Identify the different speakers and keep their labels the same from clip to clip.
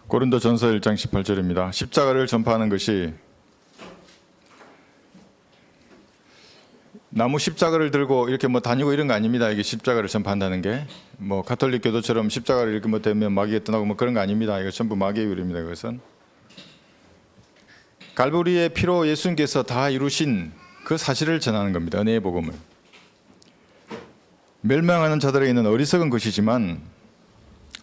Speaker 1: 고린도전서 1장 18절입니다. 십자가를 전파하는 것이 나무 십자가를 들고 이렇게 다니고 이런 거 아닙니다. 이게 십자가를 전파한다는 게 가톨릭 교도처럼 십자가를 이렇게 대면 마귀가 떠나고 그런 거 아닙니다. 이거 전부 마귀의 일입니다. 그것은 갈보리의 피로 예수님께서 다 이루신 그 사실을 전하는 겁니다. 은혜의 복음을. 멸망하는 자들에게는 어리석은 것이지만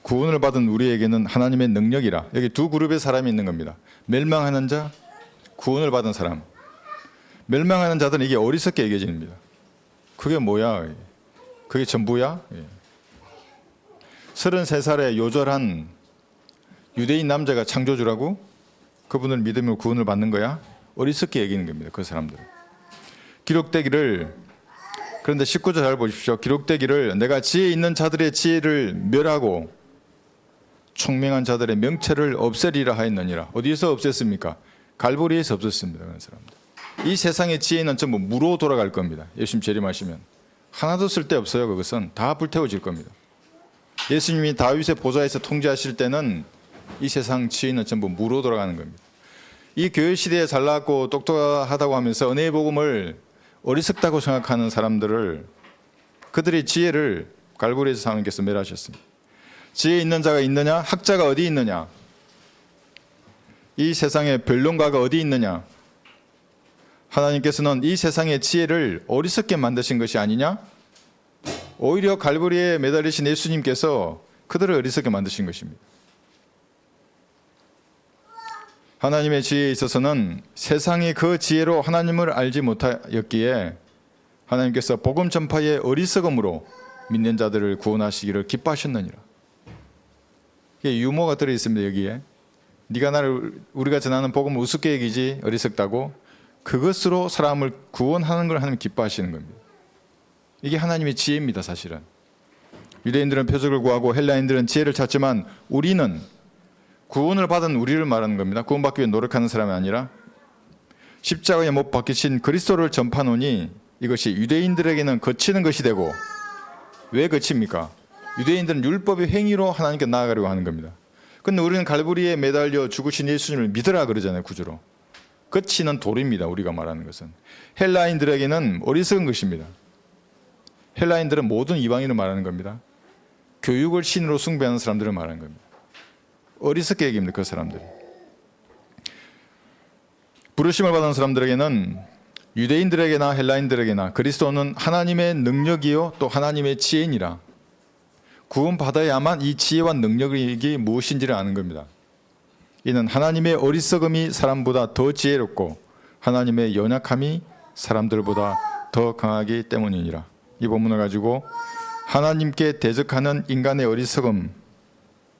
Speaker 1: 구원을 받은 우리에게는 하나님의 능력이라. 여기 두 그룹의 사람이 있는 겁니다. 멸망하는 자, 구원을 받은 사람. 멸망하는 자들은 이게 어리석게 여겨집니다. 그게 뭐야? 그게 전부야? 33살의 요절한 유대인 남자가 창조주라고? 그분을 믿으면 구원을 받는 거야? 어리석게 여기는 겁니다. 그 사람들은. 기록되기를, 그런데 19절 잘 보십시오. 기록되기를 내가 지혜 있는 자들의 지혜를 멸하고 총명한 자들의 명체를 없애리라 하였느니라. 어디에서 없앴습니까? 갈보리에서 없었습니다. 그런 사람들. 이 세상의 지혜는 전부 무로 돌아갈 겁니다. 예수님 재림하시면 하나도 쓸데없어요. 그것은 다 불태워질 겁니다. 예수님이 다윗의 보좌에서 통치하실 때는 이 세상 지혜는 전부 무로 돌아가는 겁니다. 이 교회 시대에 잘났고 똑똑하다고 하면서 은혜의 복음을 어리석다고 생각하는 사람들을, 그들의 지혜를 갈보리에서 하나님께서 멸하셨습니다. 지혜 있는 자가 있느냐? 학자가 어디 있느냐? 이 세상에 변론가가 어디 있느냐? 하나님께서는 이 세상의 지혜를 어리석게 만드신 것이 아니냐? 오히려 갈보리에 매달리신 예수님께서 그들을 어리석게 만드신 것입니다. 하나님의 지혜에 있어서는 세상이 그 지혜로 하나님을 알지 못하였기에 하나님께서 복음 전파의 어리석음으로 믿는 자들을 구원하시기를 기뻐하셨느니라. 이게 유머가 들어있습니다. 여기에 우리가 전하는 복음을 우습게 여기지 어리석다고, 그것으로 사람을 구원하는 걸 하나님 기뻐하시는 겁니다. 이게 하나님의 지혜입니다. 사실은 유대인들은 표적을 구하고 헬라인들은 지혜를 찾지만 우리는 구원을 받은 우리를 말하는 겁니다. 구원받기 위해 노력하는 사람이 아니라 십자가에 못 박히신 그리스도를 전파노니 이것이 유대인들에게는 거치는 것이 되고. 왜 거칩니까? 유대인들은 율법의 행위로 하나님께 나아가려고 하는 겁니다. 그런데 우리는 갈보리에 매달려 죽으신 예수님을 믿으라 그러잖아요. 구주로. 거치는 돌입니다. 우리가 말하는 것은. 헬라인들에게는 어리석은 것입니다. 헬라인들은 모든 이방인을 말하는 겁니다. 교육을 신으로 숭배하는 사람들을 말하는 겁니다. 어리석게 여깁니다. 그 사람들이. 부르심을 받은 사람들에게는, 유대인들에게나 헬라인들에게나 그리스도는 하나님의 능력이요 또 하나님의 지혜니라. 구원받아야만 이 지혜와 능력이 무엇인지를 아는 겁니다. 이는 하나님의 어리석음이 사람보다 더 지혜롭고 하나님의 연약함이 사람들보다 더 강하기 때문이니라. 이 본문을 가지고 하나님께 대적하는 인간의 어리석음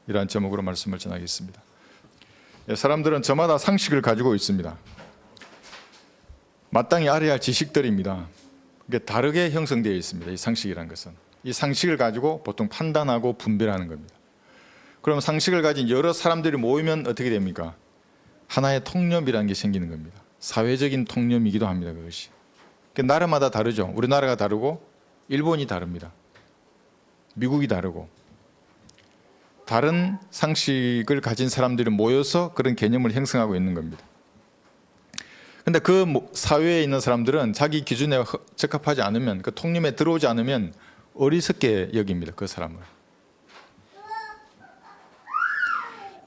Speaker 1: 이란 제목으로 말씀을 전하겠습니다. 사람들은 저마다 상식을 가지고 있습니다. 마땅히 알아야 할 지식들입니다. 이게 다르게 형성되어 있습니다. 이 상식이라는 것은. 이 상식을 가지고 보통 판단하고 분별하는 겁니다. 그럼 상식을 가진 여러 사람들이 모이면 어떻게 됩니까? 하나의 통념이라는 게 생기는 겁니다. 사회적인 통념이기도 합니다. 그것이. 나라마다 다르죠. 우리나라가 다르고 일본이 다릅니다. 미국이 다르고. 다른 상식을 가진 사람들이 모여서 그런 개념을 형성하고 있는 겁니다. 그런데 그 사회에 있는 사람들은 자기 기준에 적합하지 않으면, 그 통념에 들어오지 않으면 어리석게 여깁니다. 그 사람을.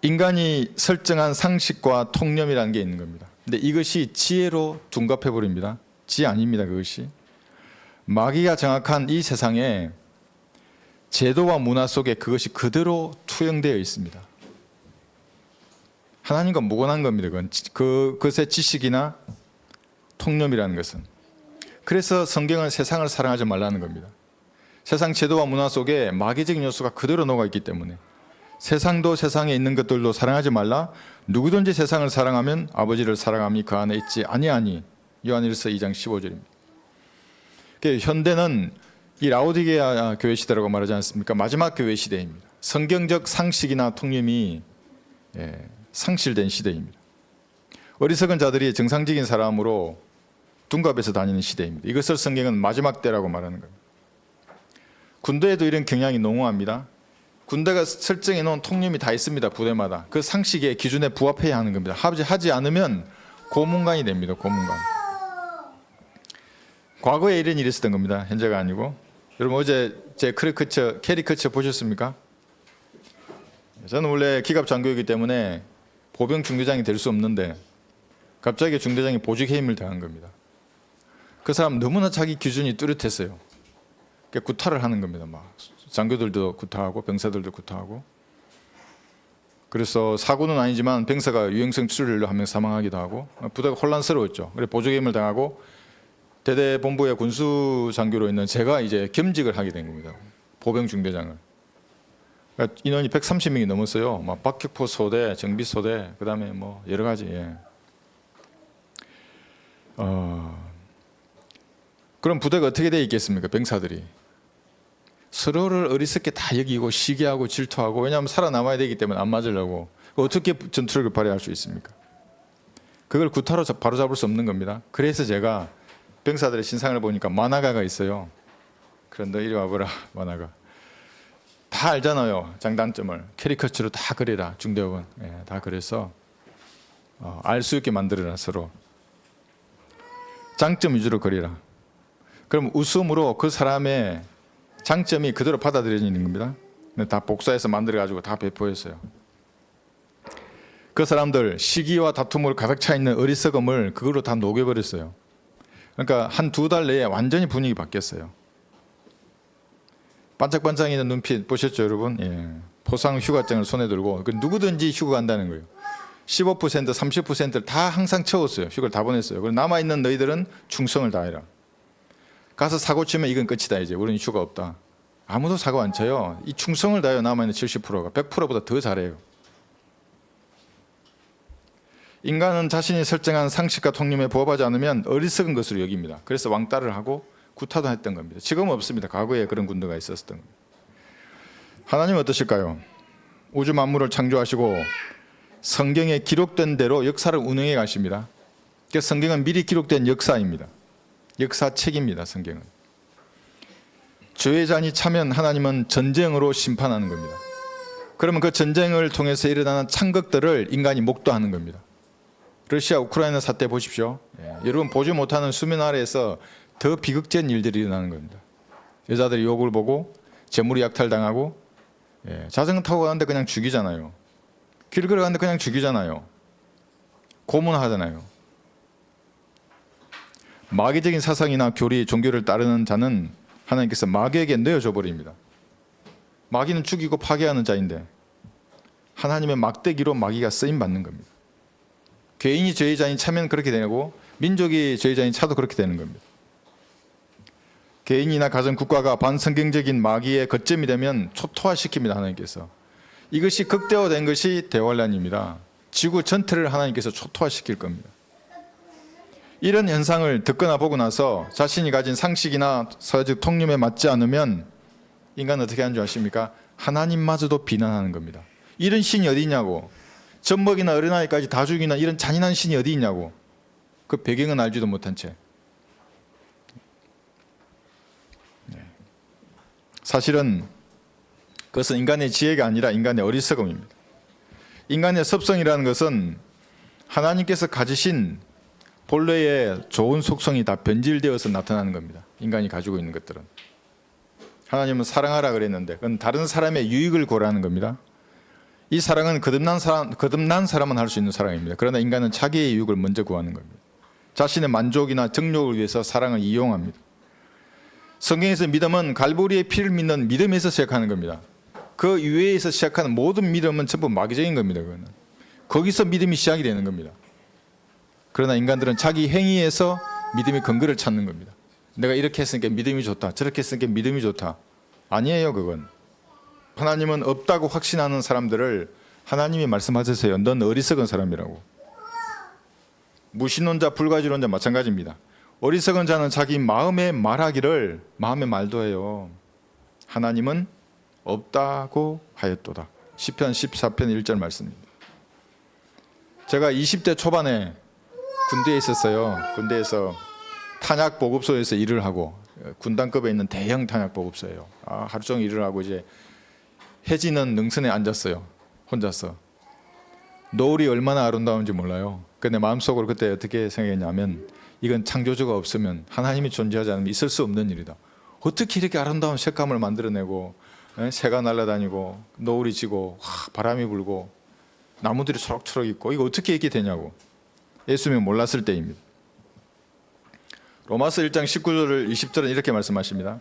Speaker 1: 인간이 설정한 상식과 통념이라는 게 있는 겁니다. 근데 이것이 지혜로 둔갑해 버립니다. 지혜 아닙니다. 그것이. 마귀가 정확한 이 세상에 제도와 문화 속에 그것이 그대로 투영되어 있습니다. 하나님과 무관한 겁니다. 그것의 지식이나 통념이라는 것은. 그래서 성경은 세상을 사랑하지 말라는 겁니다. 세상 제도와 문화 속에 마귀적인 요소가 그대로 녹아있기 때문에 세상도 세상에 있는 것들도 사랑하지 말라. 누구든지 세상을 사랑하면 아버지를 사랑함이 그 안에 있지 아니하니. 요한일서 2장 15절입니다. 현대는 이 라오디게아 교회 시대라고 말하지 않습니까? 마지막 교회 시대입니다. 성경적 상식이나 통념이 상실된 시대입니다. 어리석은 자들이 정상적인 사람으로 둔갑해서 다니는 시대입니다. 이것을 성경은 마지막 때라고 말하는 겁니다. 군대에도 이런 경향이 농후합니다. 군대가 설정해 놓은 통념이 다 있습니다. 부대마다 그 상식의 기준에 부합해야 하는 겁니다. 하지 않으면 고문관이 됩니다. 고문관. 과거에 이런 일이 있었던 겁니다. 현재가 아니고. 여러분 어제 제 캐리커처 보셨습니까? 저는 원래 기갑 장교이기 때문에 보병 중대장이 될 수 없는데 갑자기 중대장이 보직 해임을 당한 겁니다. 그 사람 너무나 자기 기준이 뚜렷했어요. 그러니까 구타를 하는 겁니다. 막 장교들도 구타하고 병사들도 구타하고. 그래서 사고는 아니지만 병사가 유행성 출혈로 한 명 사망하기도 하고 부대가 혼란스러웠죠. 그래서 보직 해임을 당하고 대대본부의 군수 장교로 있는 제가 이제 겸직을 하게 된 겁니다. 보병 중대장을. 그러니까 인원이 130명이 넘었어요. 막 박격포 소대, 정비 소대, 그다음에 뭐 여러 가지. 예. 그럼 부대가 어떻게 돼 있겠습니까? 병사들이 서로를 어리석게 다 여기고 시기하고 질투하고, 왜냐하면 살아남아야 되기 때문에 안 맞으려고. 어떻게 전투력을 발휘할 수 있습니까? 그걸 구타로 바로잡을 수 없는 겁니다. 그래서 제가 병사들의 신상을 보니까 만화가가 있어요. 그런데 이리 와보라. 만화가 다 알잖아요. 장단점을 캐리커처로 다 그리라. 중대원 다 그래서 알 수 있게 만들어라. 서로 장점 위주로 그리라. 그럼 웃음으로 그 사람의 장점이 그대로 받아들여지는 겁니다. 다 복사해서 만들어가지고 다 배포했어요. 그 사람들 시기와 다툼으로 가득 차 있는 어리석음을 그걸로 다 녹여버렸어요. 그러니까 한 2달 내에 완전히 분위기 바뀌었어요. 반짝반짝이는 눈빛 보셨죠, 여러분? 예. 포상 휴가증을 손에 들고 누구든지 휴가 간다는 거예요. 15%, 30%를 다 항상 채웠어요. 휴가를 다 보냈어요. 그리고 남아있는 너희들은 충성을 다해라. 가서 사고 치면 이건 끝이다. 이제 우리는 휴가 없다. 아무도 사고 안 쳐요. 이 충성을 다해요. 남아있는 70%가 100%보다 더 잘해요. 인간은 자신이 설정한 상식과 통념에 부합하지 않으면 어리석은 것으로 여깁니다. 그래서 왕따를 하고 구타도 했던 겁니다. 지금은 없습니다. 과거에 그런 군대가 있었던 겁니다. 하나님은 어떠실까요? 우주 만물을 창조하시고 성경에 기록된 대로 역사를 운영해 가십니다. 그러니까 성경은 미리 기록된 역사입니다. 역사책입니다. 성경은. 죄의 잔이 차면 하나님은 전쟁으로 심판하는 겁니다. 그러면 그 전쟁을 통해서 일어나는 창극들을 인간이 목도하는 겁니다. 러시아 우크라이나 사태 보십시오. 여러분 보지 못하는 수면 아래에서 더 비극적인 일들이 일어나는 겁니다. 여자들이 욕을 보고 재물이 약탈당하고, 자전거 타고 가는데 그냥 죽이잖아요. 길 걸어가는데 그냥 죽이잖아요. 고문하잖아요. 마귀적인 사상이나 교리, 종교를 따르는 자는 하나님께서 마귀에게 내어줘 버립니다. 마귀는 죽이고 파괴하는 자인데 하나님의 막대기로 마귀가 쓰임받는 겁니다. 개인이 죄의 잔이 차면 그렇게 되고 민족이 죄의 잔이 차도 그렇게 되는 겁니다. 개인이나 가정, 국가가 반성경적인 마귀의 거점이 되면 초토화시킵니다. 하나님께서. 이것이 극대화된 것이 대환란입니다. 지구 전체를 하나님께서 초토화시킬 겁니다. 이런 현상을 듣거나 보고 나서 자신이 가진 상식이나 사회적 통념에 맞지 않으면 인간은 어떻게 하는 줄 아십니까? 하나님마저도 비난하는 겁니다. 이런 신이 어디 있냐고. 젖먹이나 어린아이까지 다 죽이는 이런 잔인한 신이 어디 있냐고. 그 배경은 알지도 못한 채. 사실은 그것은 인간의 지혜가 아니라 인간의 어리석음입니다. 인간의 섭성이라는 것은 하나님께서 가지신 본래의 좋은 속성이 다 변질되어서 나타나는 겁니다. 인간이 가지고 있는 것들은. 하나님은 사랑하라 그랬는데 그건 다른 사람의 유익을 고려하는 겁니다. 이 사랑은 거듭난 사람은 할 수 있는 사랑입니다. 그러나 인간은 자기의 유익을 먼저 구하는 겁니다. 자신의 만족이나 정욕을 위해서 사랑을 이용합니다. 성경에서 믿음은 갈보리의 피를 믿는 믿음에서 시작하는 겁니다. 그 이외에서 시작하는 모든 믿음은 전부 마귀적인 겁니다. 그거는. 거기서 믿음이 시작이 되는 겁니다. 그러나 인간들은 자기 행위에서 믿음의 근거를 찾는 겁니다. 내가 이렇게 했으니까 믿음이 좋다. 저렇게 했으니까 믿음이 좋다. 아니에요. 그건. 하나님은 없다고 확신하는 사람들을 하나님이 말씀하셨어요. 넌 어리석은 사람이라고. 무신론자, 불가지론자 마찬가지입니다. 어리석은 자는 자기 마음에 말하기를 마음에 말도 해요. 하나님은 없다고 하였도다. 시편 14편 1절 말씀입니다. 제가 20대 초반에 군대에 있었어요. 군대에서 탄약 보급소에서 일을 하고 군단급에 있는 대형 탄약 보급소예요. 하루 종일 일을 하고 이제 혜진은 능선에 앉았어요. 혼자서. 노을이 얼마나 아름다운지 몰라요. 근데 마음속으로 그때 어떻게 생각했냐면 이건 창조주가 없으면, 하나님이 존재하지 않으면 있을 수 없는 일이다. 어떻게 이렇게 아름다운 색감을 만들어내고 새가 날아다니고 노을이 지고 바람이 불고 나무들이 초록초록 있고 이거 어떻게 이렇게 되냐고 예수님이 몰랐을 때입니다. 로마서 1장 19절 20절은 이렇게 말씀하십니다.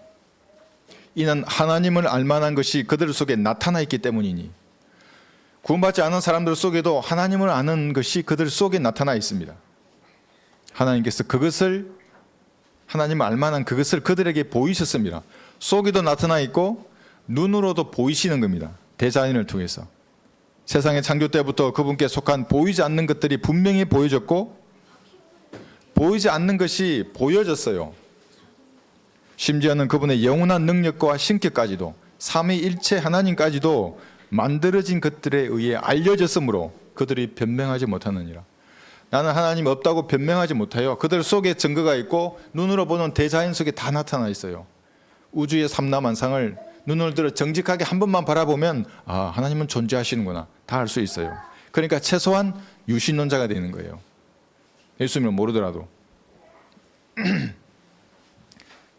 Speaker 1: 이는 하나님을 알만한 것이 그들 속에 나타나 있기 때문이니. 구원받지 않은 사람들 속에도 하나님을 아는 것이 그들 속에 나타나 있습니다. 하나님께서 그것을, 하나님을 알만한 그것을 그들에게 보이셨습니다. 속에도 나타나 있고 눈으로도 보이시는 겁니다. 대자연을 통해서. 세상의 창조 때부터 그분께 속한 보이지 않는 것들이 분명히 보여졌고 보이지 않는 것이 보여졌어요. 심지어는 그분의 영원한 능력과 신격까지도, 삼위일체 하나님까지도 만들어진 것들에 의해 알려졌으므로 그들이 변명하지 못하느니라. 나는 하나님 없다고 변명하지 못해요. 그들 속에 증거가 있고 눈으로 보는 대자연 속에 다 나타나 있어요. 우주의 삼라만상을 눈을 들어 정직하게 한 번만 바라보면 아, 하나님은 존재하시는구나 다 알 수 있어요. 그러니까 최소한 유신론자가 되는 거예요. 예수님을 모르더라도.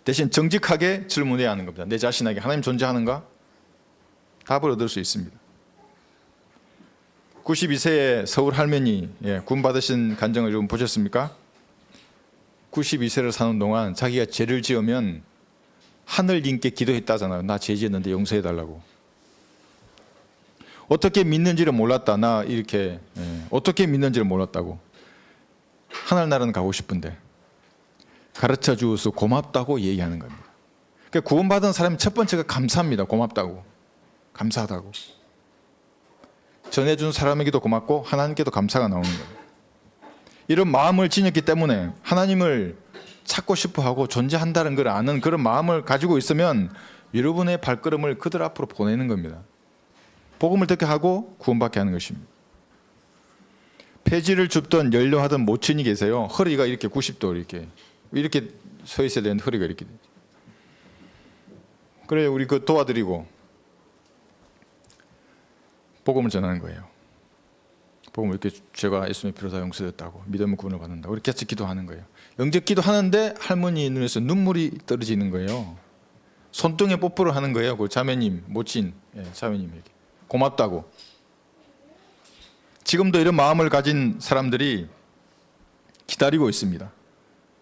Speaker 1: 대신 정직하게 질문해야 하는 겁니다. 내 자신에게 하나님 존재하는가? 답을 얻을 수 있습니다. 92세의 서울 할머니, 군 받으신 간증을 좀 보셨습니까? 92세를 사는 동안 자기가 죄를 지으면 하늘님께 기도했다잖아요. 나 죄 지었는데 용서해달라고. 어떻게 믿는지를 몰랐다. 나 이렇게 어떻게 믿는지를 몰랐다고. 하늘나라는 가고 싶은데 가르쳐 주어서 고맙다고 얘기하는 겁니다. 그러니까 구원받은 사람이 첫 번째가 감사합니다. 고맙다고. 감사하다고. 전해준 사람에게도 고맙고 하나님께도 감사가 나오는 거예요. 이런 마음을 지녔기 때문에 하나님을 찾고 싶어하고 존재한다는 걸 아는 그런 마음을 가지고 있으면 여러분의 발걸음을 그들 앞으로 보내는 겁니다. 복음을 듣게 하고 구원받게 하는 것입니다. 폐지를 줍던 연료하던 모친이 계세요. 허리가 이렇게 90도 이렇게 서 있어야 되는데 허리가 이렇게 되죠. 그래 우리 그 도와드리고 복음을 전하는 거예요. 복음을 이렇게 죄가 예수님의 피로 다 용서됐다고 믿음의 구원을 받는다고 이렇게 같이 기도하는 거예요. 영접 기도하는데 할머니 눈에서 눈물이 떨어지는 거예요. 손등에 뽀뽀를 하는 거예요. 그 자매님, 모친 자매님에게 고맙다고. 지금도 이런 마음을 가진 사람들이 기다리고 있습니다.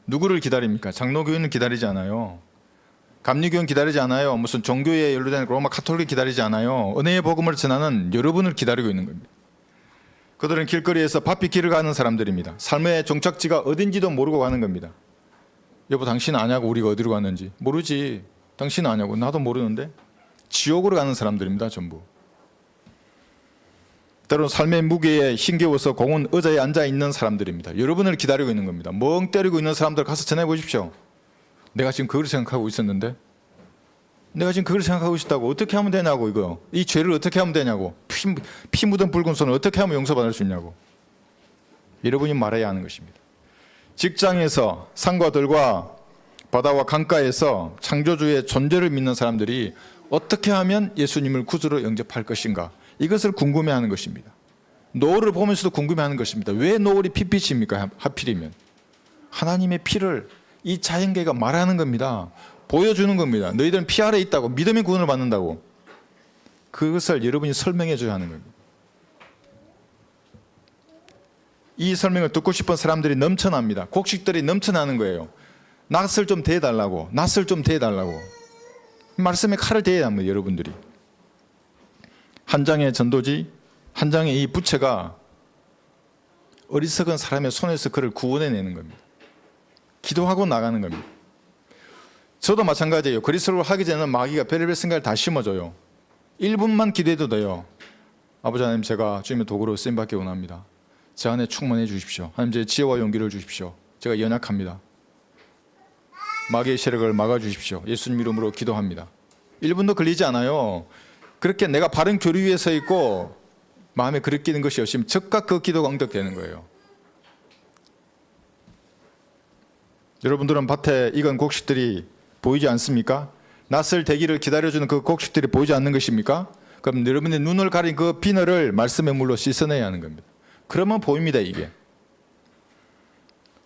Speaker 1: 누구를 기다립니까? 장로교회는 기다리지 않아요. 감리교회는 기다리지 않아요. 무슨 종교에 연루된 로마 카톨릭이 기다리지 않아요. 은혜의 복음을 전하는 여러분을 기다리고 있는 겁니다. 그들은 길거리에서 바삐 길을 가는 사람들입니다. 삶의 종착지가 어딘지도 모르고 가는 겁니다. 여보 당신 아냐고 우리가 어디로 갔는지. 모르지. 당신 아냐고. 나도 모르는데. 지옥으로 가는 사람들입니다. 전부. 때로는 삶의 무게에 힘겨워서 공원 의자에 앉아있는 사람들입니다. 여러분을 기다리고 있는 겁니다. 멍 때리고 있는 사람들 가서 전해보십시오. 내가 지금 그걸 생각하고 있었는데 내가 지금 그걸 생각하고 있었다고. 어떻게 하면 되냐고. 이거 이 죄를 어떻게 하면 되냐고. 피 묻은 붉은 손을 어떻게 하면 용서받을 수 있냐고. 여러분이 말해야 하는 것입니다. 직장에서 산과 들과 바다와 강가에서 창조주의 존재를 믿는 사람들이 어떻게 하면 예수님을 구주로 영접할 것인가, 이것을 궁금해하는 것입니다. 노을을 보면서도 궁금해하는 것입니다. 왜 노을이 핏빛입니까? 하필이면 하나님의 피를 이 자연계가 말하는 겁니다. 보여주는 겁니다. 너희들은 피 아래 있다고, 믿음의 구원을 받는다고. 그것을 여러분이 설명해 줘야 하는 겁니다. 이 설명을 듣고 싶은 사람들이 넘쳐납니다. 곡식들이 넘쳐나는 거예요. 낫을 좀 대달라고, 낫을 좀 대달라고. 말씀에 칼을 대야 합니다. 여러분들이. 한 장의 전도지, 한 장의 이 부채가 어리석은 사람의 손에서 그를 구원해내는 겁니다. 기도하고 나가는 겁니다. 저도 마찬가지예요. 그리스도를 하기 전에는 마귀가 별의별 생각을 다 심어줘요. 1분만 기도해도 돼요. 아버지 하나님, 제가 주님의 도구로 쓰임받기 원합니다. 제 안에 충만해 주십시오. 하나님, 제 지혜와 용기를 주십시오. 제가 연약합니다. 마귀의 세력을 막아주십시오. 예수님 이름으로 기도합니다. 1분도 걸리지 않아요. 그렇게 내가 바른 교리 위에 서 있고 마음에 그릇 끼는 것이 없으면 즉각 그 기도가 응답되는 거예요. 여러분들은 밭에 익은 곡식들이 보이지 않습니까? 낫을 대기를 기다려주는 그 곡식들이 보이지 않는 것입니까? 그럼 여러분의 눈을 가린 그 비늘을 말씀의 물로 씻어내야 하는 겁니다. 그러면 보입니다, 이게.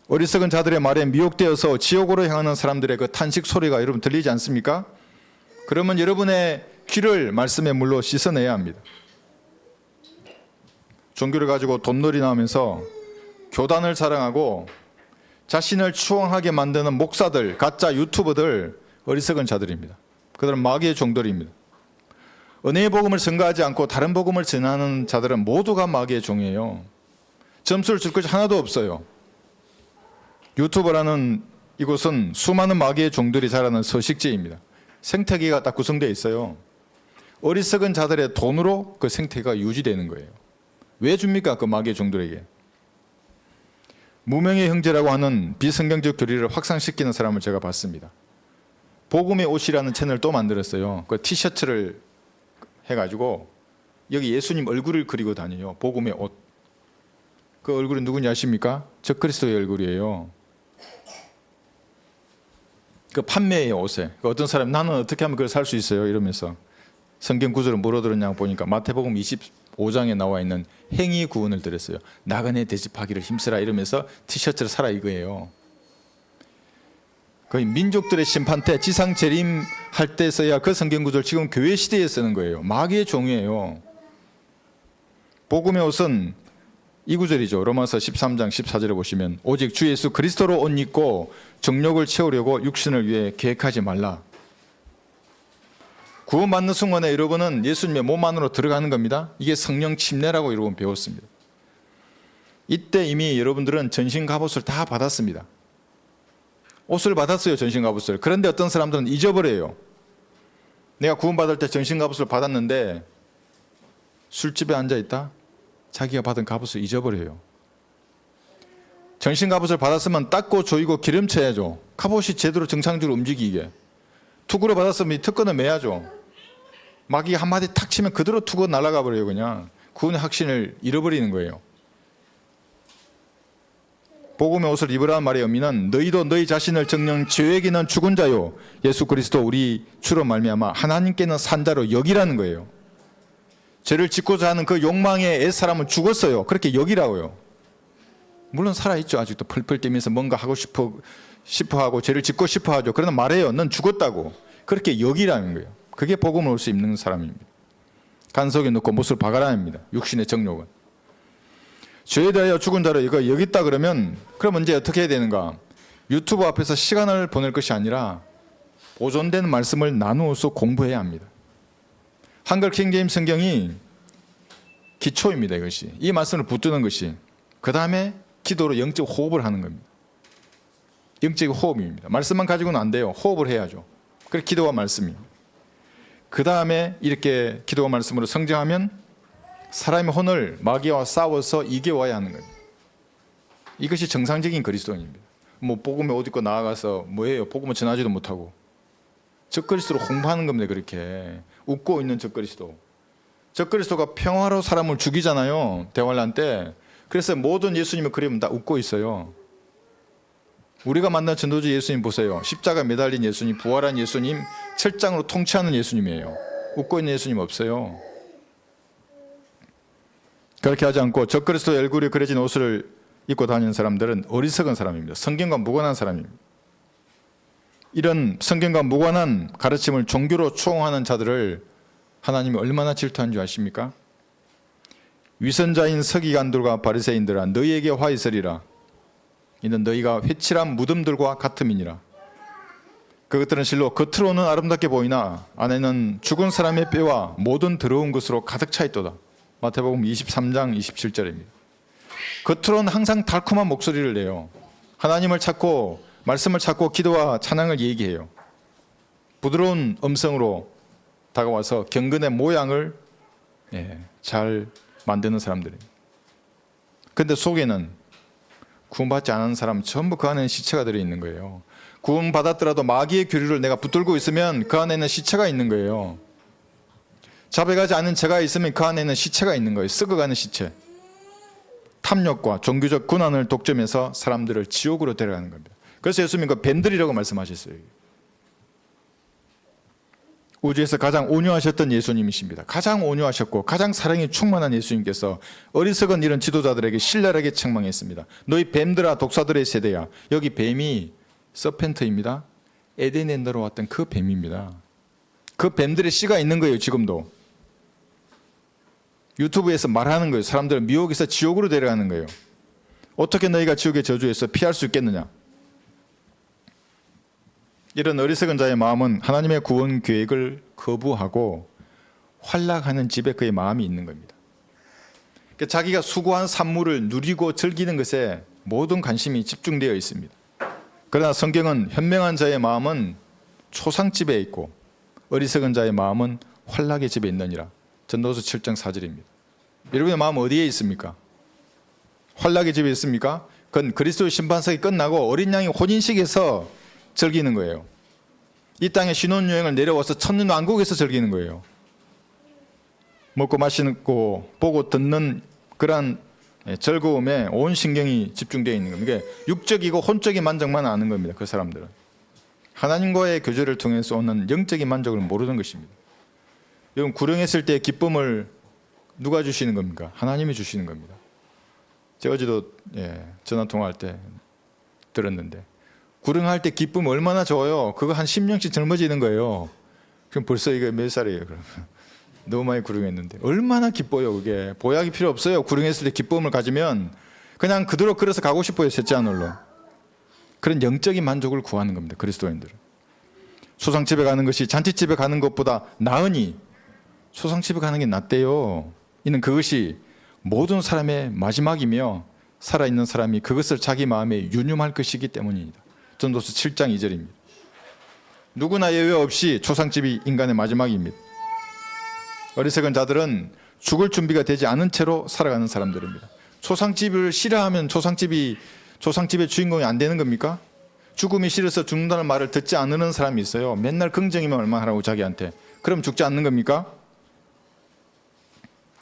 Speaker 1: 어리석은 자들의 말에 미혹되어서 지옥으로 향하는 사람들의 그 탄식 소리가 여러분 들리지 않습니까? 그러면 여러분의 귀를 말씀의 물로 씻어내야 합니다. 종교를 가지고 돈놀이 나오면서 교단을 자랑하고 자신을 추앙하게 만드는 목사들, 가짜 유튜버들, 어리석은 자들입니다. 그들은 마귀의 종들입니다. 은혜의 복음을 증거하지 않고 다른 복음을 전하는 자들은 모두가 마귀의 종이에요. 점수를 줄 것이 하나도 없어요. 유튜버라는 이곳은 수많은 마귀의 종들이 자라는 서식지입니다. 생태계가 딱 구성되어 있어요. 어리석은 자들의 돈으로 그 생태계가 유지되는 거예요. 왜 줍니까? 그 마귀의 종들에게. 무명의 형제라고 하는 비성경적 교리를 확산시키는 사람을 제가 봤습니다. 복음의 옷이라는 채널을 또 만들었어요. 그 티셔츠를 해가지고 여기 예수님 얼굴을 그리고 다녀요. 복음의 옷. 그 얼굴은 누군지 아십니까? 적그리스도의 얼굴이에요. 그 판매해요, 옷에. 어떤 사람이 나는 어떻게 하면 그걸 살 수 있어요? 이러면서 성경 구절을 뭐로 들었냐고 보니까 마태복음 25장에 나와 있는 행위 구원을 들었어요. 나그네 대접하기를 힘쓰라 이러면서 티셔츠를 사라 이거예요. 거의 민족들의 심판 때 지상 재림할 때 써야 그 성경 구절 지금 교회 시대에 쓰는 거예요. 마귀의 종이에요. 복음의 옷은 이 구절이죠. 로마서 13장 14절에 보시면 오직 주 예수 그리스도로 옷 입고 정욕을 채우려고 육신을 위해 계획하지 말라. 구원받는 순간에 여러분은 예수님의 몸 안으로 들어가는 겁니다. 이게 성령 침례라고 여러분 배웠습니다. 이때 이미 여러분들은 전신 갑옷을 다 받았습니다. 옷을 받았어요, 전신 갑옷을. 그런데 어떤 사람들은 잊어버려요. 내가 구원받을 때 전신 갑옷을 받았는데 술집에 앉아있다? 자기가 받은 갑옷을 잊어버려요. 전신 갑옷을 받았으면 닦고 조이고 기름쳐야죠. 갑옷이 제대로 정상적으로 움직이게. 투구를 받았으면 이 특권을 매야죠. 마귀가 한마디 탁 치면 그대로 투구 날아가 버려요. 그냥 구원의 확신을 잃어버리는 거예요. 복음의 옷을 입으라는 말의 의미는 너희도 너희 자신을 정녕 죄에게는 죽은 자요 예수 그리스도 우리 주로 말미암아 하나님께는 산 자로 여기라는 거예요. 죄를 짓고자 하는 그 욕망의 옛사람은 죽었어요. 그렇게 여기라고요. 물론 살아있죠. 아직도 펄펄 뛰면서 뭔가 하고 싶어하고 죄를 짓고 싶어하죠. 그러나 말해요. 넌 죽었다고. 그렇게 여기라는 거예요. 그게 복음을 옷을 입는 사람입니다. 간속에 넣고 못을 박아라 합니다. 육신의 정욕은. 죄에 대하여 죽은 자로 이거 여기 있다 그러면 그럼 이제 어떻게 해야 되는가? 유튜브 앞에서 시간을 보낼 것이 아니라 보존된 말씀을 나누어서 공부해야 합니다. 한글 킹제임스 성경이 기초입니다. 이것이. 이 말씀을 붙드는 것이. 그 다음에 기도로 영적 호흡을 하는 겁니다. 영적 호흡입니다. 말씀만 가지고는 안 돼요. 호흡을 해야죠. 그래 기도와 말씀이. 그 다음에 이렇게 기도와 말씀으로 성장하면 사람의 혼을 마귀와 싸워서 이겨와야 하는 겁니다. 이것이 정상적인 그리스도인입니다. 뭐 복음에 옷 입고 나아가서 뭐예요? 복음을 전하지도 못하고 적그리스도로 홍보하는 겁니다. 그렇게 웃고 있는 적그리스도. 적그리스도가 평화로 사람을 죽이잖아요. 대환란 때. 그래서 모든 예수님을 그리면 다 웃고 있어요. 우리가 만난 전도주 예수님 보세요. 십자가 매달린 예수님, 부활한 예수님, 철장으로 통치하는 예수님이에요. 웃고 있는 예수님 없어요. 그렇게 하지 않고 적그리스도의 얼굴이 그려진 옷을 입고 다니는 사람들은 어리석은 사람입니다. 성경과 무관한 사람입니다. 이런 성경과 무관한 가르침을 종교로 추앙하는 자들을 하나님이 얼마나 질투한 줄 아십니까? 위선자인 서기관들과 바리새인들아 너희에게 화 있으리라. 이는 너희가 회칠한 무덤들과 같음이니라. 그것들은 실로 겉으로는 아름답게 보이나 안에는 죽은 사람의 뼈와 모든 더러운 것으로 가득 차 있도다. 마태복음 23장 27절입니다. 겉으로는 항상 달콤한 목소리를 내요. 하나님을 찾고 말씀을 찾고 기도와 찬양을 얘기해요. 부드러운 음성으로 다가와서 경건의 모양을 잘 만드는 사람들입니다. 그런데 속에는 구원받지 않은 사람 전부 그 안에는 시체가 들어있는 거예요. 구원받았더라도 마귀의 교류를 내가 붙들고 있으면 그 안에는 시체가 있는 거예요. 자백하지 않은 죄가 있으면 그 안에는 시체가 있는 거예요. 썩어가는 시체. 탐욕과 종교적 군한을 독점해서 사람들을 지옥으로 데려가는 겁니다. 그래서 예수님은 그 밴들이라고 말씀하셨어요. 우주에서 가장 온유하셨던 예수님이십니다. 가장 온유하셨고 가장 사랑이 충만한 예수님께서 어리석은 이런 지도자들에게 신랄하게 책망했습니다. 너희 뱀들아, 독사들의 세대야. 여기 뱀이 서펜트입니다. 에덴에 내려왔던 그 뱀입니다. 그 뱀들의 씨가 있는 거예요. 지금도 유튜브에서 말하는 거예요. 사람들은 미혹에서 지옥으로 데려가는 거예요. 어떻게 너희가 지옥의 저주에서 피할 수 있겠느냐. 이런 어리석은 자의 마음은 하나님의 구원 계획을 거부하고 활락하는 집에 그의 마음이 있는 겁니다. 그러니까 자기가 수고한 산물을 누리고 즐기는 것에 모든 관심이 집중되어 있습니다. 그러나 성경은 현명한 자의 마음은 초상집에 있고 어리석은 자의 마음은 활락의 집에 있느니라. 전도서 7장 4절입니다. 여러분의 마음은 어디에 있습니까? 활락의 집에 있습니까? 그건 그리스도의 심판석이 끝나고 어린 양의 혼인식에서 즐기는 거예요. 이 땅에 신혼여행을 내려와서 천년왕국에서 즐기는 거예요. 먹고 마시고 보고 듣는 그러한 즐거움에 온 신경이 집중되어 있는 겁니다. 이게 육적이고 혼적인 만족만 아는 겁니다. 그 사람들은 하나님과의 교제를 통해서 오는 영적인 만족을 모르는 것입니다. 여러분, 구령했을 때 기쁨을 누가 주시는 겁니까? 하나님이 주시는 겁니다. 제가 어제도 전화 통화할 때 들었는데 구령할 때 기쁨 얼마나 좋아요. 그거 한 10년씩 젊어지는 거예요. 그럼 벌써 이게 몇 살이에요? 그러면 너무 많이 구령했는데 얼마나 기뻐요. 그게 보약이 필요 없어요. 구령했을 때 기쁨을 가지면 그냥 그대로 걸어서 가고 싶어요. 셋째 하늘로. 그런 영적인 만족을 구하는 겁니다. 그리스도인들은 소상집에 가는 것이 잔치집에 가는 것보다 나으니 소상집에 가는 게 낫대요. 이는 그것이 모든 사람의 마지막이며 살아있는 사람이 그것을 자기 마음에 유념할 것이기 때문입니다. 전도서 7장 2절입니다. 누구나 예외 없이 초상집이 인간의 마지막입니다. 어리석은 자들은 죽을 준비가 되지 않은 채로 살아가는 사람들입니다. 초상집을 싫어하면 초상집의 주인공이 안 되는 겁니까? 죽음이 싫어서 죽는다는 말을 듣지 않는 사람이 있어요. 맨날 긍정이면 얼마나 하라고 자기한테. 그럼 죽지 않는 겁니까?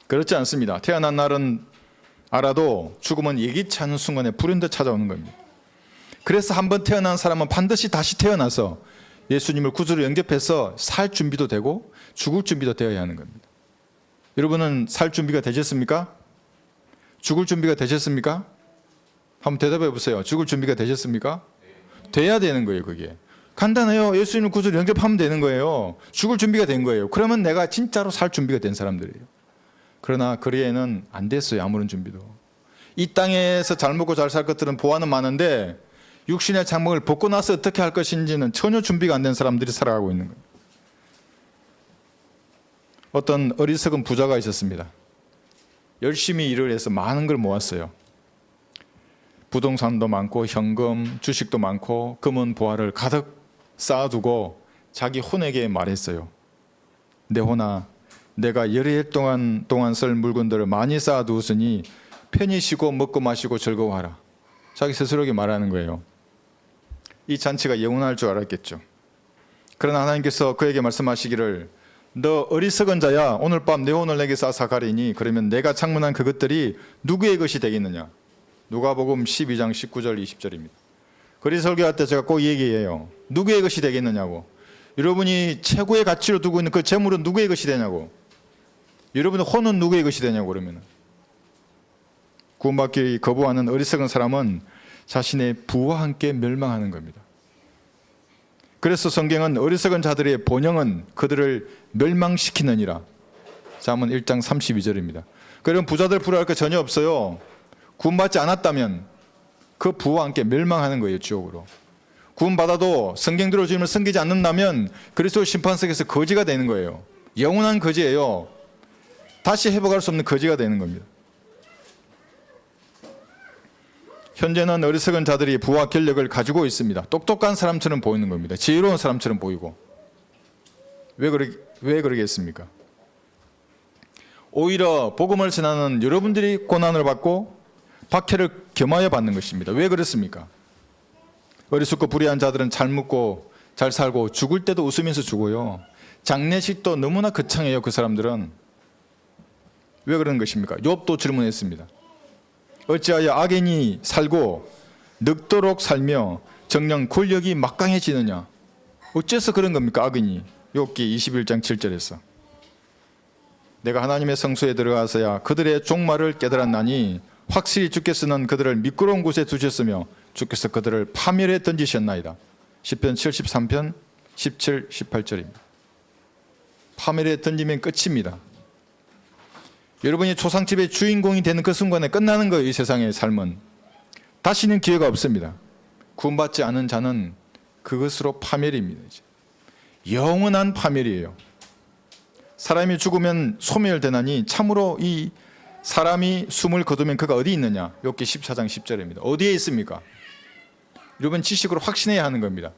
Speaker 1: 그렇지 않습니다. 태어난 날은 알아도 죽음은 예기치 않은 순간에 불현듯 찾아오는 겁니다. 그래서 한번 태어난 사람은 반드시 다시 태어나서 예수님을 구주로 영접해서 살 준비도 되고 죽을 준비도 되어야 하는 겁니다. 여러분은 살 준비가 되셨습니까? 죽을 준비가 되셨습니까? 한번 대답해 보세요. 죽을 준비가 되셨습니까? 돼야 되는 거예요. 그게 간단해요. 예수님을 구주로 영접하면 되는 거예요. 죽을 준비가 된 거예요. 그러면 내가 진짜로 살 준비가 된 사람들이에요. 그러나 그리에는 안 됐어요. 아무런 준비도. 이 땅에서 잘 먹고 잘 살 것들은 보아는 많은데 육신의 장막을 벗고 나서 어떻게 할 것인지는 전혀 준비가 안 된 사람들이 살아가고 있는 거예요. 어떤 어리석은 부자가 있었습니다. 열심히 일을 해서 많은 걸 모았어요. 부동산도 많고 현금, 주식도 많고 금은 보화를 가득 쌓아두고 자기 혼에게 말했어요. 내 혼아, 내가 여러 해 동안 쓸 물건들을 많이 쌓아두었으니 편히 쉬고 먹고 마시고 즐거워하라. 자기 스스로에게 말하는 거예요. 이 잔치가 영원할 줄 알았겠죠. 그러나 하나님께서 그에게 말씀하시기를 너 어리석은 자야, 오늘 밤 내 혼을 내게 쌓아서 가리니 그러면 내가 창문한 그것들이 누구의 것이 되겠느냐. 누가복음 12장 19절 20절입니다. 그리 설교할 때 제가 꼭 얘기해요. 누구의 것이 되겠느냐고. 여러분이 최고의 가치로 두고 있는 그 재물은 누구의 것이 되냐고. 여러분의 혼은 누구의 것이 되냐고. 그러면 구원받기 거부하는 어리석은 사람은 자신의 부와 함께 멸망하는 겁니다. 그래서 성경은 어리석은 자들의 본영은 그들을 멸망시키느니라. 잠언 1장 32절입니다. 그럼 부자들 부러워할 거 전혀 없어요. 구원받지 않았다면 그 부와 함께 멸망하는 거예요. 지옥으로. 구원받아도 성경대로 주님을 섬기지 않는다면 그리스도 심판석에서 거지가 되는 거예요. 영원한 거지예요. 다시 회복할 수 없는 거지가 되는 겁니다. 현재는 어리석은 자들이 부와 권력을 가지고 있습니다. 똑똑한 사람처럼 보이는 겁니다. 지혜로운 사람처럼 보이고. 왜 그러겠습니까? 오히려 복음을 전하는 여러분들이 고난을 받고 박해를 겸하여 받는 것입니다. 왜 그렇습니까? 어리석고 불의한 자들은 잘 먹고 잘 살고 죽을 때도 웃으면서 죽어요. 장례식도 너무나 거창해요. 그 사람들은. 왜 그런 것입니까? 욥도 질문했습니다. 어찌하여 악인이 살고 늙도록 살며 정녕 권력이 막강해지느냐. 어째서 그런 겁니까? 악인이. 욥기 21장 7절에서 내가 하나님의 성소에 들어가서야 그들의 종말을 깨달았나니 확실히 주께서는 그들을 미끄러운 곳에 두셨으며 주께서 그들을 파멸에 던지셨나이다. 시편 73편 17, 18절입니다. 파멸에 던지면 끝입니다. 여러분이 초상집의 주인공이 되는 그 순간에 끝나는 거예요. 이 세상의 삶은 다시는 기회가 없습니다. 구원받지 않은 자는 그것으로 파멸입니다. 이제. 영원한 파멸이에요. 사람이 죽으면 소멸되나니 참으로 이 사람이 숨을 거두면 그가 어디 있느냐. 욥기 14장 10절입니다. 어디에 있습니까? 여러분 지식으로 확신해야 하는 겁니다.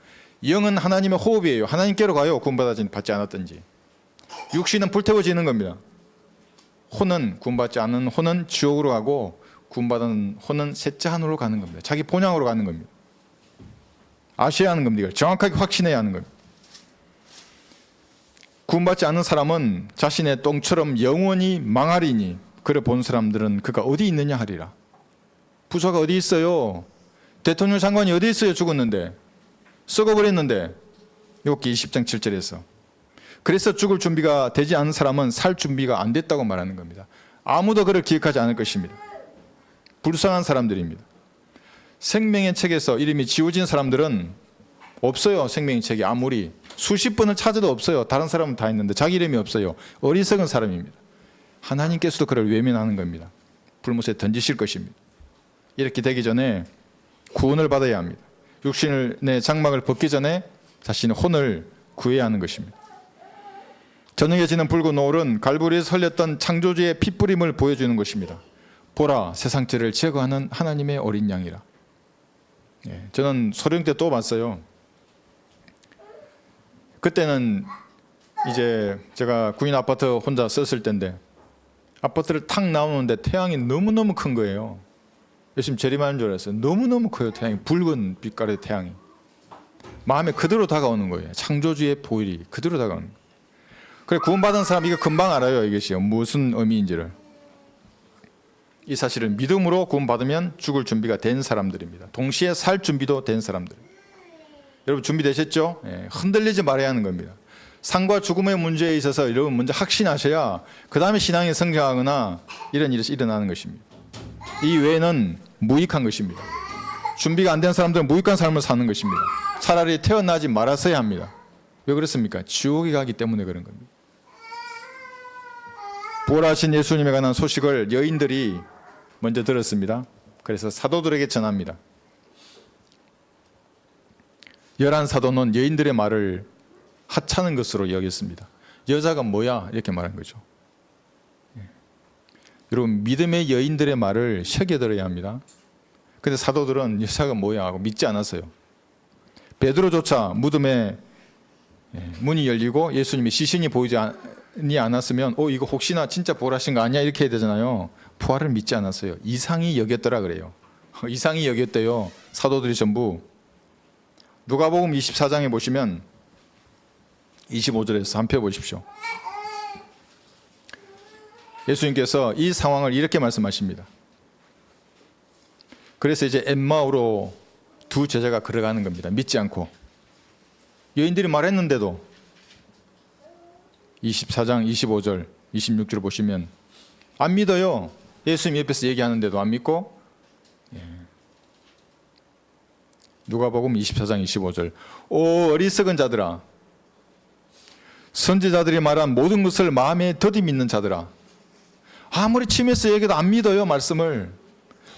Speaker 1: 영은 하나님의 호흡이에요. 하나님께로 가요. 구원받지 않았든지. 육신은 불태워지는 겁니다. 혼은 구원받지 않은 혼은 지옥으로 가고 구원받은 혼은 셋째 하늘로 가는 겁니다. 자기 본향으로 가는 겁니다. 아셔야 하는 겁니다. 정확하게 확신해야 하는 겁니다. 구원받지 않은 사람은 자신의 똥처럼 영원히 망하리니 그를 본 사람들은 그가 어디 있느냐 하리라. 부자가 어디 있어요? 대통령 장관이 어디 있어요? 죽었는데 썩어버렸는데. 욥기 20장 7절에서 그래서 죽을 준비가 되지 않은 사람은 살 준비가 안 됐다고 말하는 겁니다. 아무도 그를 기억하지 않을 것입니다. 불쌍한 사람들입니다. 생명의 책에서 이름이 지워진 사람들은 없어요. 생명의 책이 아무리 수십 번을 찾아도 없어요. 다른 사람은 다 있는데 자기 이름이 없어요. 어리석은 사람입니다. 하나님께서도 그를 외면하는 겁니다. 불못에 던지실 것입니다. 이렇게 되기 전에 구원을 받아야 합니다. 육신의 장막을 벗기 전에 자신의 혼을 구해야 하는 것입니다. 저녁에 지는 붉은 노을은 갈보리에서 흘렸던 창조주의 핏부림을 보여주는 것입니다. 보라, 세상 죄를 제거하는 하나님의 어린 양이라. 저는 소령 때 또 봤어요. 그때는 이제 제가 구인 아파트 혼자 썼을 때인데 아파트를 탁 나오는데 태양이 너무너무 큰 거예요. 열심히 재림하는 줄 알았어요. 너무너무 커요. 태양이. 붉은 빛깔의 태양이. 마음에 그대로 다가오는 거예요. 창조주의 보일이 그대로 다가오는 거예요. 그래 구원받은 사람 이거 금방 알아요. 이것이 무슨 의미인지를. 이 사실을 믿음으로 구원받으면 죽을 준비가 된 사람들입니다. 동시에 살 준비도 된 사람들. 여러분 준비되셨죠? 흔들리지 말아야 하는 겁니다. 삶과 죽음의 문제에 있어서 여러분 먼저 확신하셔야 그 다음에 신앙이 성장하거나 이런 일이 일어나는 것입니다. 이 외에는 무익한 것입니다. 준비가 안 된 사람들은 무익한 삶을 사는 것입니다. 차라리 태어나지 말았어야 합니다. 왜 그렇습니까? 지옥에 가기 때문에 그런 겁니다. 부활하신 예수님에 관한 소식을 여인들이 먼저 들었습니다. 그래서 사도들에게 전합니다. 11사도는 여인들의 말을 하찮은 것으로 여겼습니다. 여자가 뭐야? 이렇게 말한 거죠. 여러분 믿음의 여인들의 말을 새겨들어야 합니다. 그런데 사도들은 여자가 뭐야 하고 믿지 않았어요. 베드로조차 무덤에 문이 열리고 예수님이 시신이 보이지 않았으면 이거 혹시나 진짜 부활하신 거 아니야? 이렇게 해야 되잖아요. 부활을 믿지 않았어요. 이상히 여겼더라 그래요. 이상히 여겼대요. 사도들이 전부. 누가복음 24장에 보시면 25절에서 한번 펴보십시오. 예수님께서 이 상황을 이렇게 말씀하십니다. 그래서 이제 엠마오로 두 제자가 걸어가는 겁니다. 믿지 않고. 여인들이 말했는데도 24장 25절 26절 보시면 안 믿어요. 예수님 옆에서 얘기하는데도 안 믿고. 누가복음 24장 25절 오 어리석은 자들아 선지자들이 말한 모든 것을 마음에 더디 믿는 자들아. 아무리 침에서 얘기해도 안 믿어요. 말씀을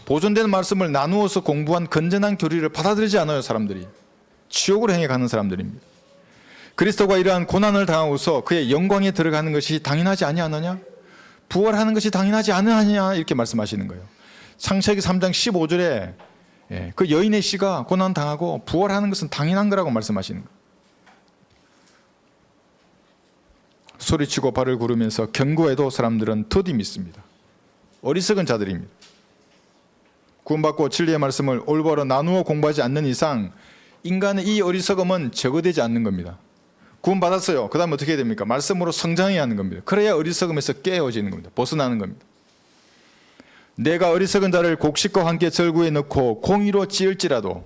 Speaker 1: 보존된 말씀을 나누어서 공부한 건전한 교리를 받아들이지 않아요. 사람들이 지옥으로 향해 가는 사람들입니다. 그리스도가 이러한 고난을 당하고서 그의 영광에 들어가는 것이 당연하지 아니하느냐? 부활하는 것이 당연하지 않으냐? 이렇게 말씀하시는 거예요. 창세기 3장 15절에 그 여인의 씨가 고난 당하고 부활하는 것은 당연한 거라고 말씀하시는 거예요. 소리치고 발을 구르면서 경고해도 사람들은 더디 믿습니다. 어리석은 자들입니다. 구원받고 진리의 말씀을 올바로 나누어 공부하지 않는 이상 인간의 이 어리석음은 제거되지 않는 겁니다. 구원받았어요. 그 다음 어떻게 해야 됩니까? 말씀으로 성장해야 하는 겁니다. 그래야 어리석음에서 깨어지는 겁니다. 벗어나는 겁니다. 내가 어리석은 자를 곡식과 함께 절구에 넣고 공의로 찌을지라도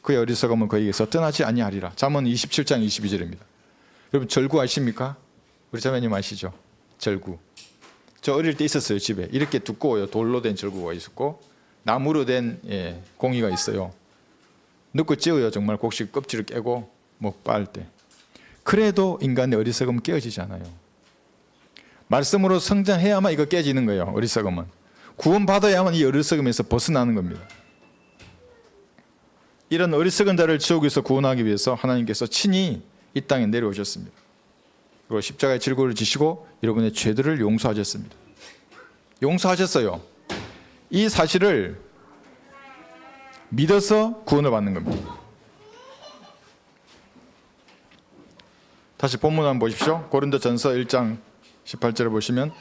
Speaker 1: 그의 어리석음은 그에게서 떠나지 아니하리라. 잠언 27장 22절입니다. 여러분 절구 아십니까? 우리 자매님 아시죠? 절구. 저 어릴 때 있었어요. 집에. 이렇게 두꺼워요. 돌로 된 절구가 있었고 나무로 된 공이가 있어요. 넣고 찧어요. 정말 곡식 껍질을 깨고 뭐 빻을 때. 그래도 인간의 어리석음은 깨어지지 않아요. 말씀으로 성장해야만 이거 깨지는 거예요. 어리석음은. 구원받아야만 이 어리석음에서 벗어나는 겁니다. 이런 어리석은 자를 지옥에서 구원하기 위해서 하나님께서 친히 이 땅에 내려오셨습니다. 그리고 십자가의 질고를 지시고 여러분의 죄들을 용서하셨습니다. 용서하셨어요. 이 사실을 믿어서 구원을 받는 겁니다. 다시 본문 한번 보십시오. 고린도전서 1장 18절을 보시면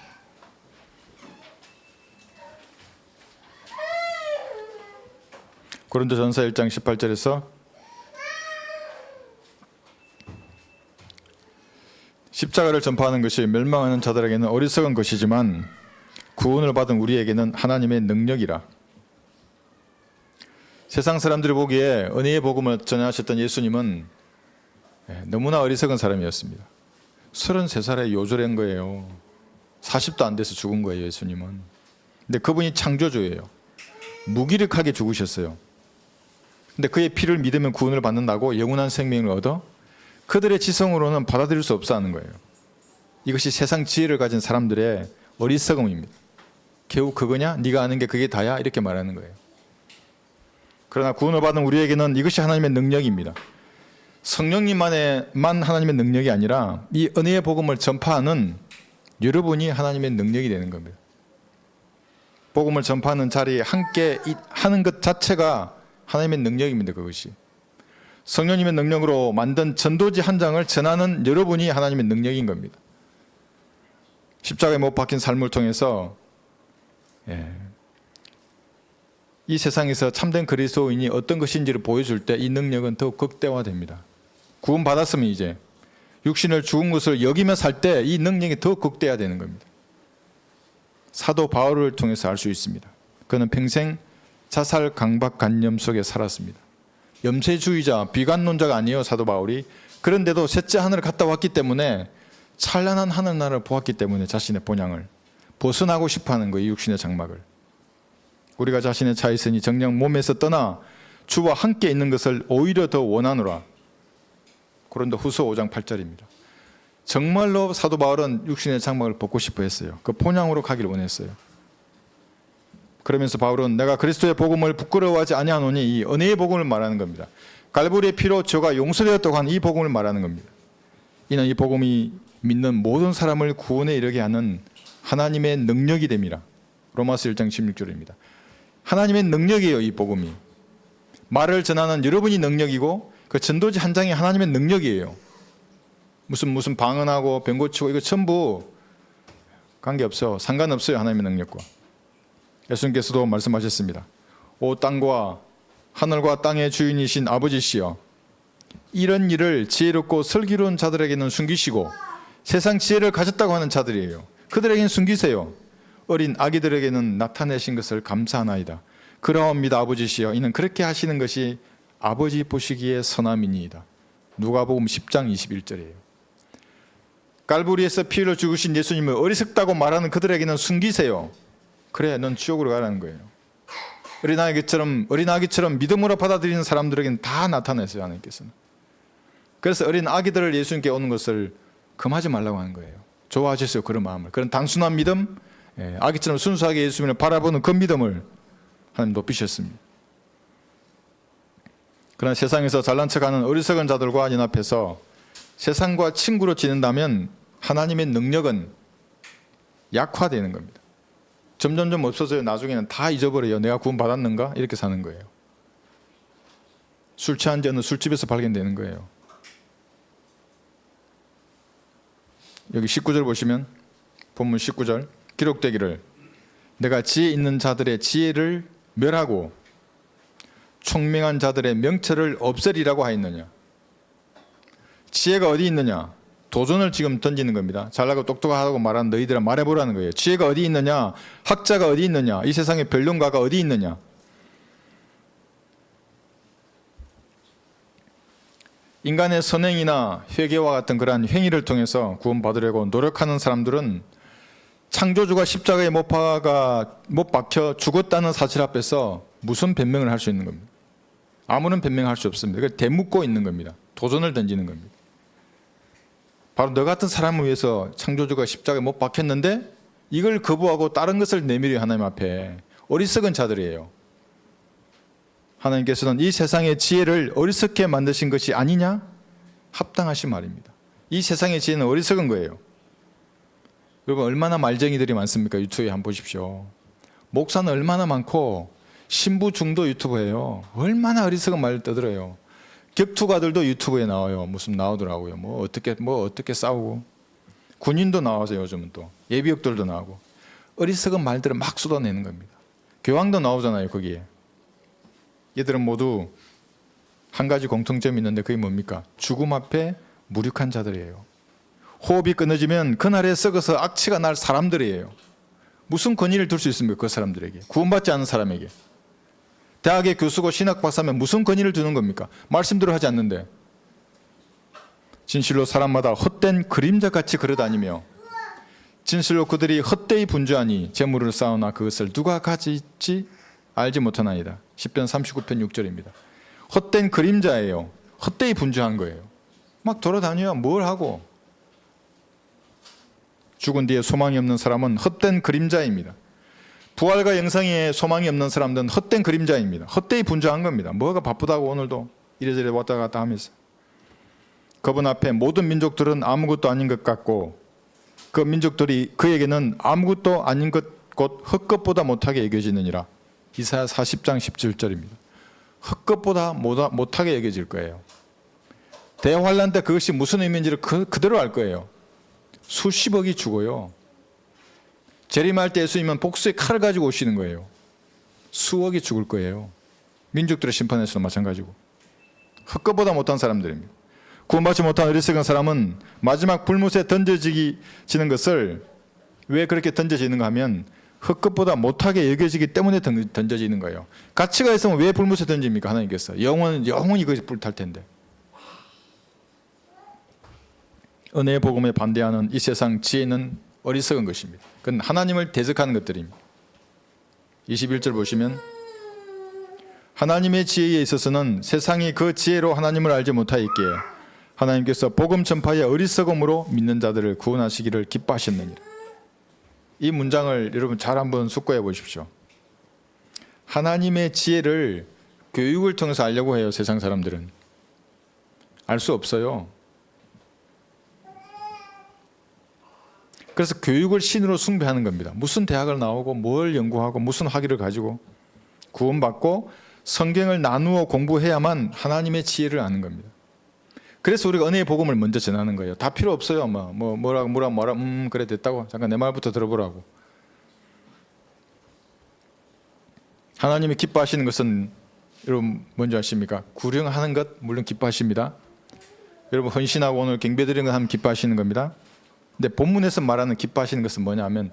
Speaker 1: 고린도전서 1장 18절에서 십자가를 전파하는 것이 멸망하는 자들에게는 어리석은 것이지만 구원을 받은 우리에게는 하나님의 능력이라. 세상 사람들이 보기에 은혜의 복음을 전하셨던 예수님은 너무나 어리석은 사람이었습니다. 33살에 요절한 거예요. 40도 안 돼서 죽은 거예요, 예수님은. 근데 그분이 창조주예요. 무기력하게 죽으셨어요. 근데 그의 피를 믿으면 구원을 받는다고 영원한 생명을 얻어 그들의 지성으로는 받아들일 수 없어 하는 거예요. 이것이 세상 지혜를 가진 사람들의 어리석음입니다. 겨우 그거냐? 네가 아는 게 그게 다야? 이렇게 말하는 거예요. 그러나 구원을 받은 우리에게는 이것이 하나님의 능력입니다. 성령님만만 하나님의 능력이 아니라 이 은혜의 복음을 전파하는 여러분이 하나님의 능력이 되는 겁니다. 복음을 전파하는 자리에 함께 하는 것 자체가 하나님의 능력입니다. 그것이. 성령님의 능력으로 만든 전도지 한 장을 전하는 여러분이 하나님의 능력인 겁니다. 십자가에 못 박힌 삶을 통해서 이 세상에서 참된 그리스도인이 어떤 것인지를 보여줄 때 이 능력은 더욱 극대화됩니다. 구원받았으면 이제 육신을 죽은 것을 여기며 살 때 이 능력이 더 극대화되는 겁니다. 사도 바울을 통해서 알 수 있습니다. 그는 평생 자살 강박 관념 속에 살았습니다. 염세주의자, 비관론자가 아니에요, 사도 바울이. 그런데도 셋째 하늘을 갔다 왔기 때문에 찬란한 하늘나라를 보았기 때문에 자신의 본향을 벗어나고 싶어하는 거예요, 육신의 장막을. 우리가 자신의 차 있으니 정녕 몸에서 떠나 주와 함께 있는 것을 오히려 더 원하노라. 고린도후서 5장 8절입니다. 정말로 사도 바울은 육신의 장막을 벗고 싶어 했어요. 그 본향으로 가기를 원했어요. 그러면서 바울은 내가 그리스도의 복음을 부끄러워하지 아니하노니 이 은혜의 복음을 말하는 겁니다. 갈보리의 피로 저가 용서되었다고 한 이 복음을 말하는 겁니다. 이는 이 복음이 믿는 모든 사람을 구원에 이르게 하는 하나님의 능력이 됨이라. 로마서 1장 16절입니다. 하나님의 능력이에요, 이 복음이. 말을 전하는 여러분이 능력이고 그 전도지 한 장이 하나님의 능력이에요. 무슨 방언하고 병 고치고 이거 전부 관계없어요. 상관없어요, 하나님의 능력과. 예수님께서도 말씀하셨습니다. 오 땅과 하늘과 땅의 주인이신 아버지시여, 이런 일을 지혜롭고 슬기로운 자들에게는 숨기시고 세상 지혜를 가졌다고 하는 자들이에요. 그들에게는 숨기세요. 어린 아기들에게는 나타내신 것을 감사하나이다. 그러옵니다 아버지시여, 이는 그렇게 하시는 것이 아버지 보시기에 선함이니이다. 누가복음 10장 21절이에요. 갈보리에서 피 흘려 죽으신 예수님을 어리석다고 말하는 그들에게는 숨기세요. 그래, 넌 지옥으로 가라는 거예요. 어린아기처럼 믿음으로 받아들이는 사람들에게는 다 나타냈어요, 하나님께서는. 그래서 어린 아기들을 예수님께 오는 것을 금하지 말라고 하는 거예요. 좋아하셨어요, 그런 마음을. 그런 단순한 믿음, 아기처럼 순수하게 예수님을 바라보는 그 믿음을 하나님 높이셨습니다. 그러나 세상에서 잘난 척하는 어리석은 자들과 연합해서 세상과 친구로 지낸다면 하나님의 능력은 약화되는 겁니다. 점점점 없어져요. 나중에는 다 잊어버려요. 내가 구원 받았는가? 이렇게 사는 거예요. 술 취한 지 어느 술집에서 발견되는 거예요. 여기 19절 보시면 본문 19절 기록되기를 내가 지혜 있는 자들의 지혜를 멸하고 총명한 자들의 명철을 없애리라고 하였느냐. 지혜가 어디 있느냐? 도전을 지금 던지는 겁니다. 잘나고 똑똑하다고 말하는 너희들아 말해보라는 거예요. 지혜가 어디 있느냐? 학자가 어디 있느냐? 이 세상에 변론가가 어디 있느냐? 인간의 선행이나 회개와 같은 그러한 행위를 통해서 구원받으려고 노력하는 사람들은 창조주가 십자가에 못 박혀 죽었다는 사실 앞에서 무슨 변명을 할 수 있는 겁니다. 아무런 변명할 수 없습니다. 그걸 대묻고 있는 겁니다. 도전을 던지는 겁니다. 바로 너 같은 사람을 위해서 창조주가 십자가에 못 박혔는데 이걸 거부하고 다른 것을 내밀어요. 하나님 앞에. 어리석은 자들이에요. 하나님께서는 이 세상의 지혜를 어리석게 만드신 것이 아니냐? 합당하신 말입니다. 이 세상의 지혜는 어리석은 거예요. 여러분 얼마나 말쟁이들이 많습니까? 유튜브에 한번 보십시오. 목사는 얼마나 많고 신부 중도 유튜브예요. 얼마나 어리석은 말을 떠들어요. 격투가들도 유튜브에 나와요. 무슨 나오더라고요. 뭐 어떻게 싸우고. 군인도 나와서 요즘은 또 예비역들도 나오고 어리석은 말들을 막 쏟아내는 겁니다. 교황도 나오잖아요. 거기에. 얘들은 모두 한 가지 공통점이 있는데 그게 뭡니까? 죽음 앞에 무력한 자들이에요. 호흡이 끊어지면 그날에 썩어서 악취가 날 사람들이에요. 무슨 권위를 둘 수 있습니까? 그 사람들에게. 구원받지 않은 사람에게. 대학의 교수고 신학 박사면 무슨 권위를 두는 겁니까? 말씀대로 하지 않는데. 진실로 사람마다 헛된 그림자같이 걸어다니며 진실로 그들이 헛되이 분주하니 재물을 쌓으나 그것을 누가 가질지 알지 못하나이다. 시편 39편 6절입니다. 헛된 그림자예요. 헛되이 분주한 거예요. 막 돌아다녀요. 뭘 하고. 죽은 뒤에 소망이 없는 사람은 헛된 그림자입니다. 부활과 영생에 소망이 없는 사람들은 헛된 그림자입니다. 헛되이 분주한 겁니다. 뭐가 바쁘다고 오늘도 이래저래 왔다 갔다 하면서. 그분 앞에 모든 민족들은 아무것도 아닌 것 같고 그 민족들이 그에게는 아무것도 아닌 것 곧 헛것보다 못하게 여겨지느니라. 이사야 40장 17절입니다. 헛것보다 못하게 여겨질 거예요. 대환란 때 그것이 무슨 의미인지를 그대로 알 거예요. 수십억이 죽어요. 재림할 때 예수님은 복수의 칼을 가지고 오시는 거예요. 수억이 죽을 거예요. 민족들의 심판에서도 마찬가지고. 헛것보다 못한 사람들입니다. 구원받지 못한 어리석은 사람은 마지막 불못에 던져지는 것을 왜 그렇게 던져지는가 하면 헛것보다 못하게 여겨지기 때문에 던져지는 거예요. 가치가 있으면 왜 불못에 던집니까? 하나님께서. 영원히 그것이 불탈 텐데. 은혜의 복음에 반대하는 이 세상 지혜는 어리석은 것입니다. 그건 하나님을 대적하는 것들입니다. 21절 보시면 하나님의 지혜에 있어서는 세상이 그 지혜로 하나님을 알지 못하였기에 하나님께서 복음 전파의 어리석음으로 믿는 자들을 구원하시기를 기뻐하셨느니라. 이 문장을 여러분 잘 한번 숙고해 보십시오. 하나님의 지혜를 교육을 통해서 알려고 해요. 세상 사람들은. 알 수 없어요. 그래서 교육을 신으로 숭배하는 겁니다. 무슨 대학을 나오고 뭘 연구하고 무슨 학위를 가지고 구원받고 성경을 나누어 공부해야만 하나님의 지혜를 아는 겁니다. 그래서 우리가 은혜의 복음을 먼저 전하는 거예요. 다 필요 없어요. 뭐라 그래 됐다고. 잠깐 내 말부터 들어보라고. 하나님이 기뻐하시는 것은 여러분 뭔지 아십니까? 구령하는 것 물론 기뻐하십니다. 여러분 헌신하고 오늘 경배드리는 것 하면 기뻐하시는 겁니다. 근데 본문에서 말하는 기뻐하시는 것은 뭐냐 하면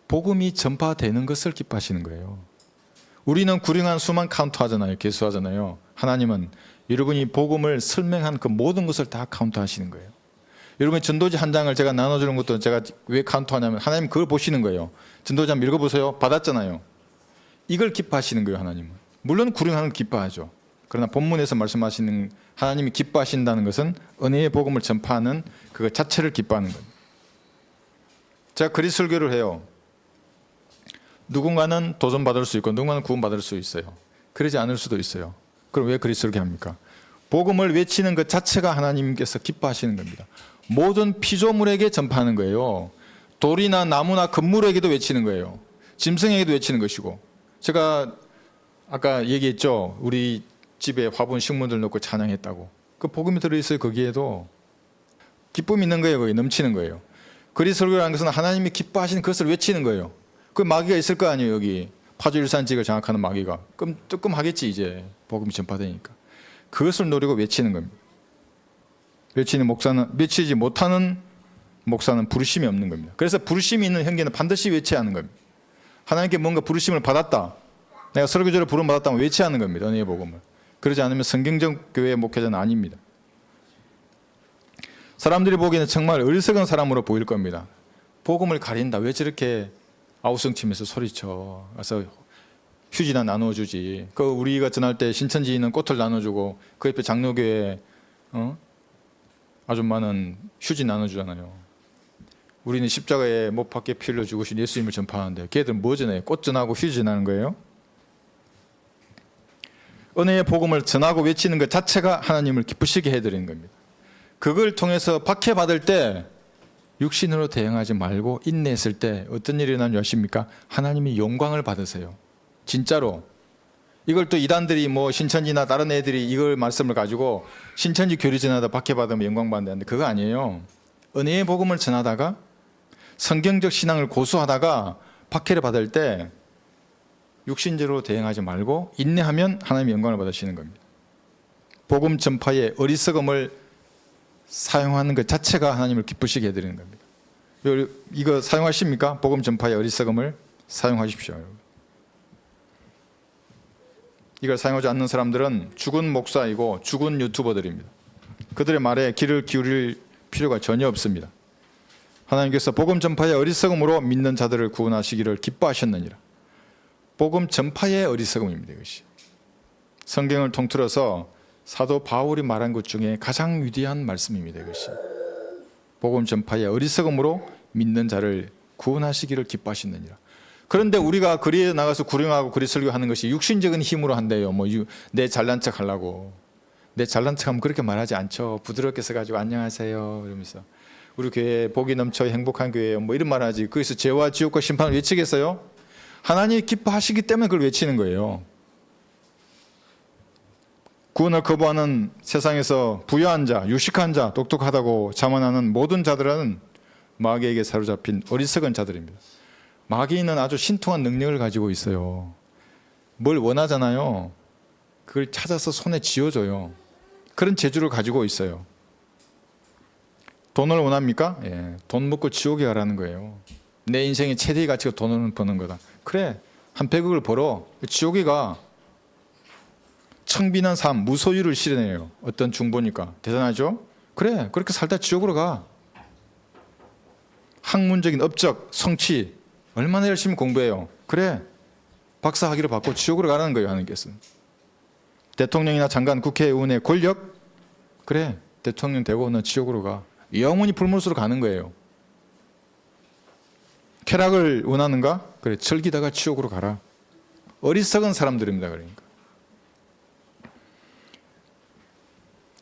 Speaker 1: 복음이 전파되는 것을 기뻐하시는 거예요. 우리는 구령한 수만 카운트하잖아요. 계수하잖아요. 하나님은 여러분이 복음을 설명한 그 모든 것을 다 카운트하시는 거예요. 여러분이 전도지 한 장을 제가 나눠주는 것도 제가 왜 카운트하냐면 하나님 그걸 보시는 거예요. 전도지 한번 읽어보세요. 받았잖아요. 이걸 기뻐하시는 거예요. 하나님은. 물론 구령하는 걸 기뻐하죠. 그러나 본문에서 말씀하시는 하나님이 기뻐하신다는 것은 은혜의 복음을 전파하는 그것 자체를 기뻐하는 겁니다. 제가 그리 설교를 해요. 누군가는 도전받을 수 있고 누군가는 구원받을 수 있어요. 그러지 않을 수도 있어요. 그럼 왜 그리 설교합니까? 복음을 외치는 것 자체가 하나님께서 기뻐하시는 겁니다. 모든 피조물에게 전파하는 거예요. 돌이나 나무나 건물에게도 외치는 거예요. 짐승에게도 외치는 것이고. 제가 아까 얘기했죠. 우리 집에 화분 식물들 넣고 찬양했다고. 그 복음이 들어있어요. 거기에도. 기쁨이 있는 거예요. 거기 넘치는 거예요. 그리 설교라는 것은 하나님이 기뻐하시는 것을 외치는 거예요. 그 마귀가 있을 거 아니에요. 여기 파주일산직을 장악하는 마귀가. 그럼 뜨끔하겠지 이제 복음이 전파되니까. 그것을 노리고 외치는 겁니다. 외치지 못하는 목사는 부르심이 없는 겁니다. 그래서 부르심이 있는 형제는 반드시 외쳐야 하는 겁니다. 하나님께 뭔가 부르심을 받았다. 내가 설교자를 부름받았다면 외쳐야 하는 겁니다. 은혜의 복음을. 그러지 않으면 성경적 교회 목회자는 아닙니다. 사람들이 보기에는 정말 어리석은 사람으로 보일 겁니다. 복음을 가린다. 왜 저렇게 아우성치면서 소리쳐. 그래서 휴지나 나눠주지. 그 우리가 전할 때 신천지는 꽃을 나눠주고 그 옆에 장로교회 아줌마는 휴지 나눠주잖아요. 우리는 십자가에 못 박게 피 흘려 죽으신 예수님을 전파하는데 걔들은 뭐 전해요? 꽃 전하고 휴지 전하는 거예요? 은혜의 복음을 전하고 외치는 것 자체가 하나님을 기쁘시게 해드리는 겁니다. 그걸 통해서 박해받을 때 육신으로 대응하지 말고 인내했을 때 어떤 일이 일어나는지 아십니까? 하나님이 영광을 받으세요. 진짜로. 이걸 또 이단들이 뭐 신천지나 다른 애들이 이걸 말씀을 가지고 신천지 교리 전하다 박해받으면 영광 받는다는데 그거 아니에요. 은혜의 복음을 전하다가 성경적 신앙을 고수하다가 박해를 받을 때 육신적으로 대응하지 말고 인내하면 하나님의 영광을 받으시는 겁니다. 복음 전파의 어리석음을 사용하는 것 자체가 하나님을 기쁘시게 해드리는 겁니다. 이거 사용하십니까? 복음 전파의 어리석음을 사용하십시오. 이걸 사용하지 않는 사람들은 죽은 목사이고 죽은 유튜버들입니다. 그들의 말에 귀를 기울일 필요가 전혀 없습니다. 하나님께서 복음 전파의 어리석음으로 믿는 자들을 구원하시기를 기뻐하셨느니라. 복음 전파의 어리석음입니다. 이것이 성경을 통틀어서 사도 바울이 말한 것 중에 가장 위대한 말씀입니다. 이것이 복음 전파의 어리석음으로 믿는 자를 구원하시기를 기뻐하시느니라. 그런데 우리가 거리에 나가서 구령하고 거리 설교하는 것이 육신적인 힘으로 한대요. 뭐 내 잘난 척 하려고. 내 잘난 척하면 그렇게 말하지 않죠. 부드럽게 써가지고 안녕하세요 이러면서 우리 교회 복이 넘쳐 행복한 교회예요. 뭐 이런 말하지. 거기서 죄와 지옥과 심판을 외치겠어요? 하나님이 기뻐하시기 때문에 그걸 외치는 거예요. 구원을 거부하는 세상에서 부유한 자, 유식한 자, 똑똑하다고 자만하는 모든 자들은 마귀에게 사로잡힌 어리석은 자들입니다. 마귀는 아주 신통한 능력을 가지고 있어요. 뭘 원하잖아요. 그걸 찾아서 손에 쥐어줘요. 그런 재주를 가지고 있어요. 돈을 원합니까? 예, 돈 먹고 지옥에 가라는 거예요. 내 인생의 최대의 가치가 돈을 버는 거다. 그래, 한 100억을 벌어. 지옥에 가. 청빈한 삶, 무소유를 실현해요. 어떤 중보니까. 대단하죠? 그래, 그렇게 살다 지옥으로 가. 학문적인 업적, 성취 얼마나 열심히 공부해요. 그래, 박사 학위를 받고 지옥으로 가라는 거예요. 하나님께서는. 대통령이나 장관, 국회의원의 권력, 그래, 대통령 되고 너 지옥으로 가. 영원히 불못으로 가는 거예요. 쾌락을 원하는가? 그래, 즐기다가 지옥으로 가라. 어리석은 사람들입니다. 그러니까.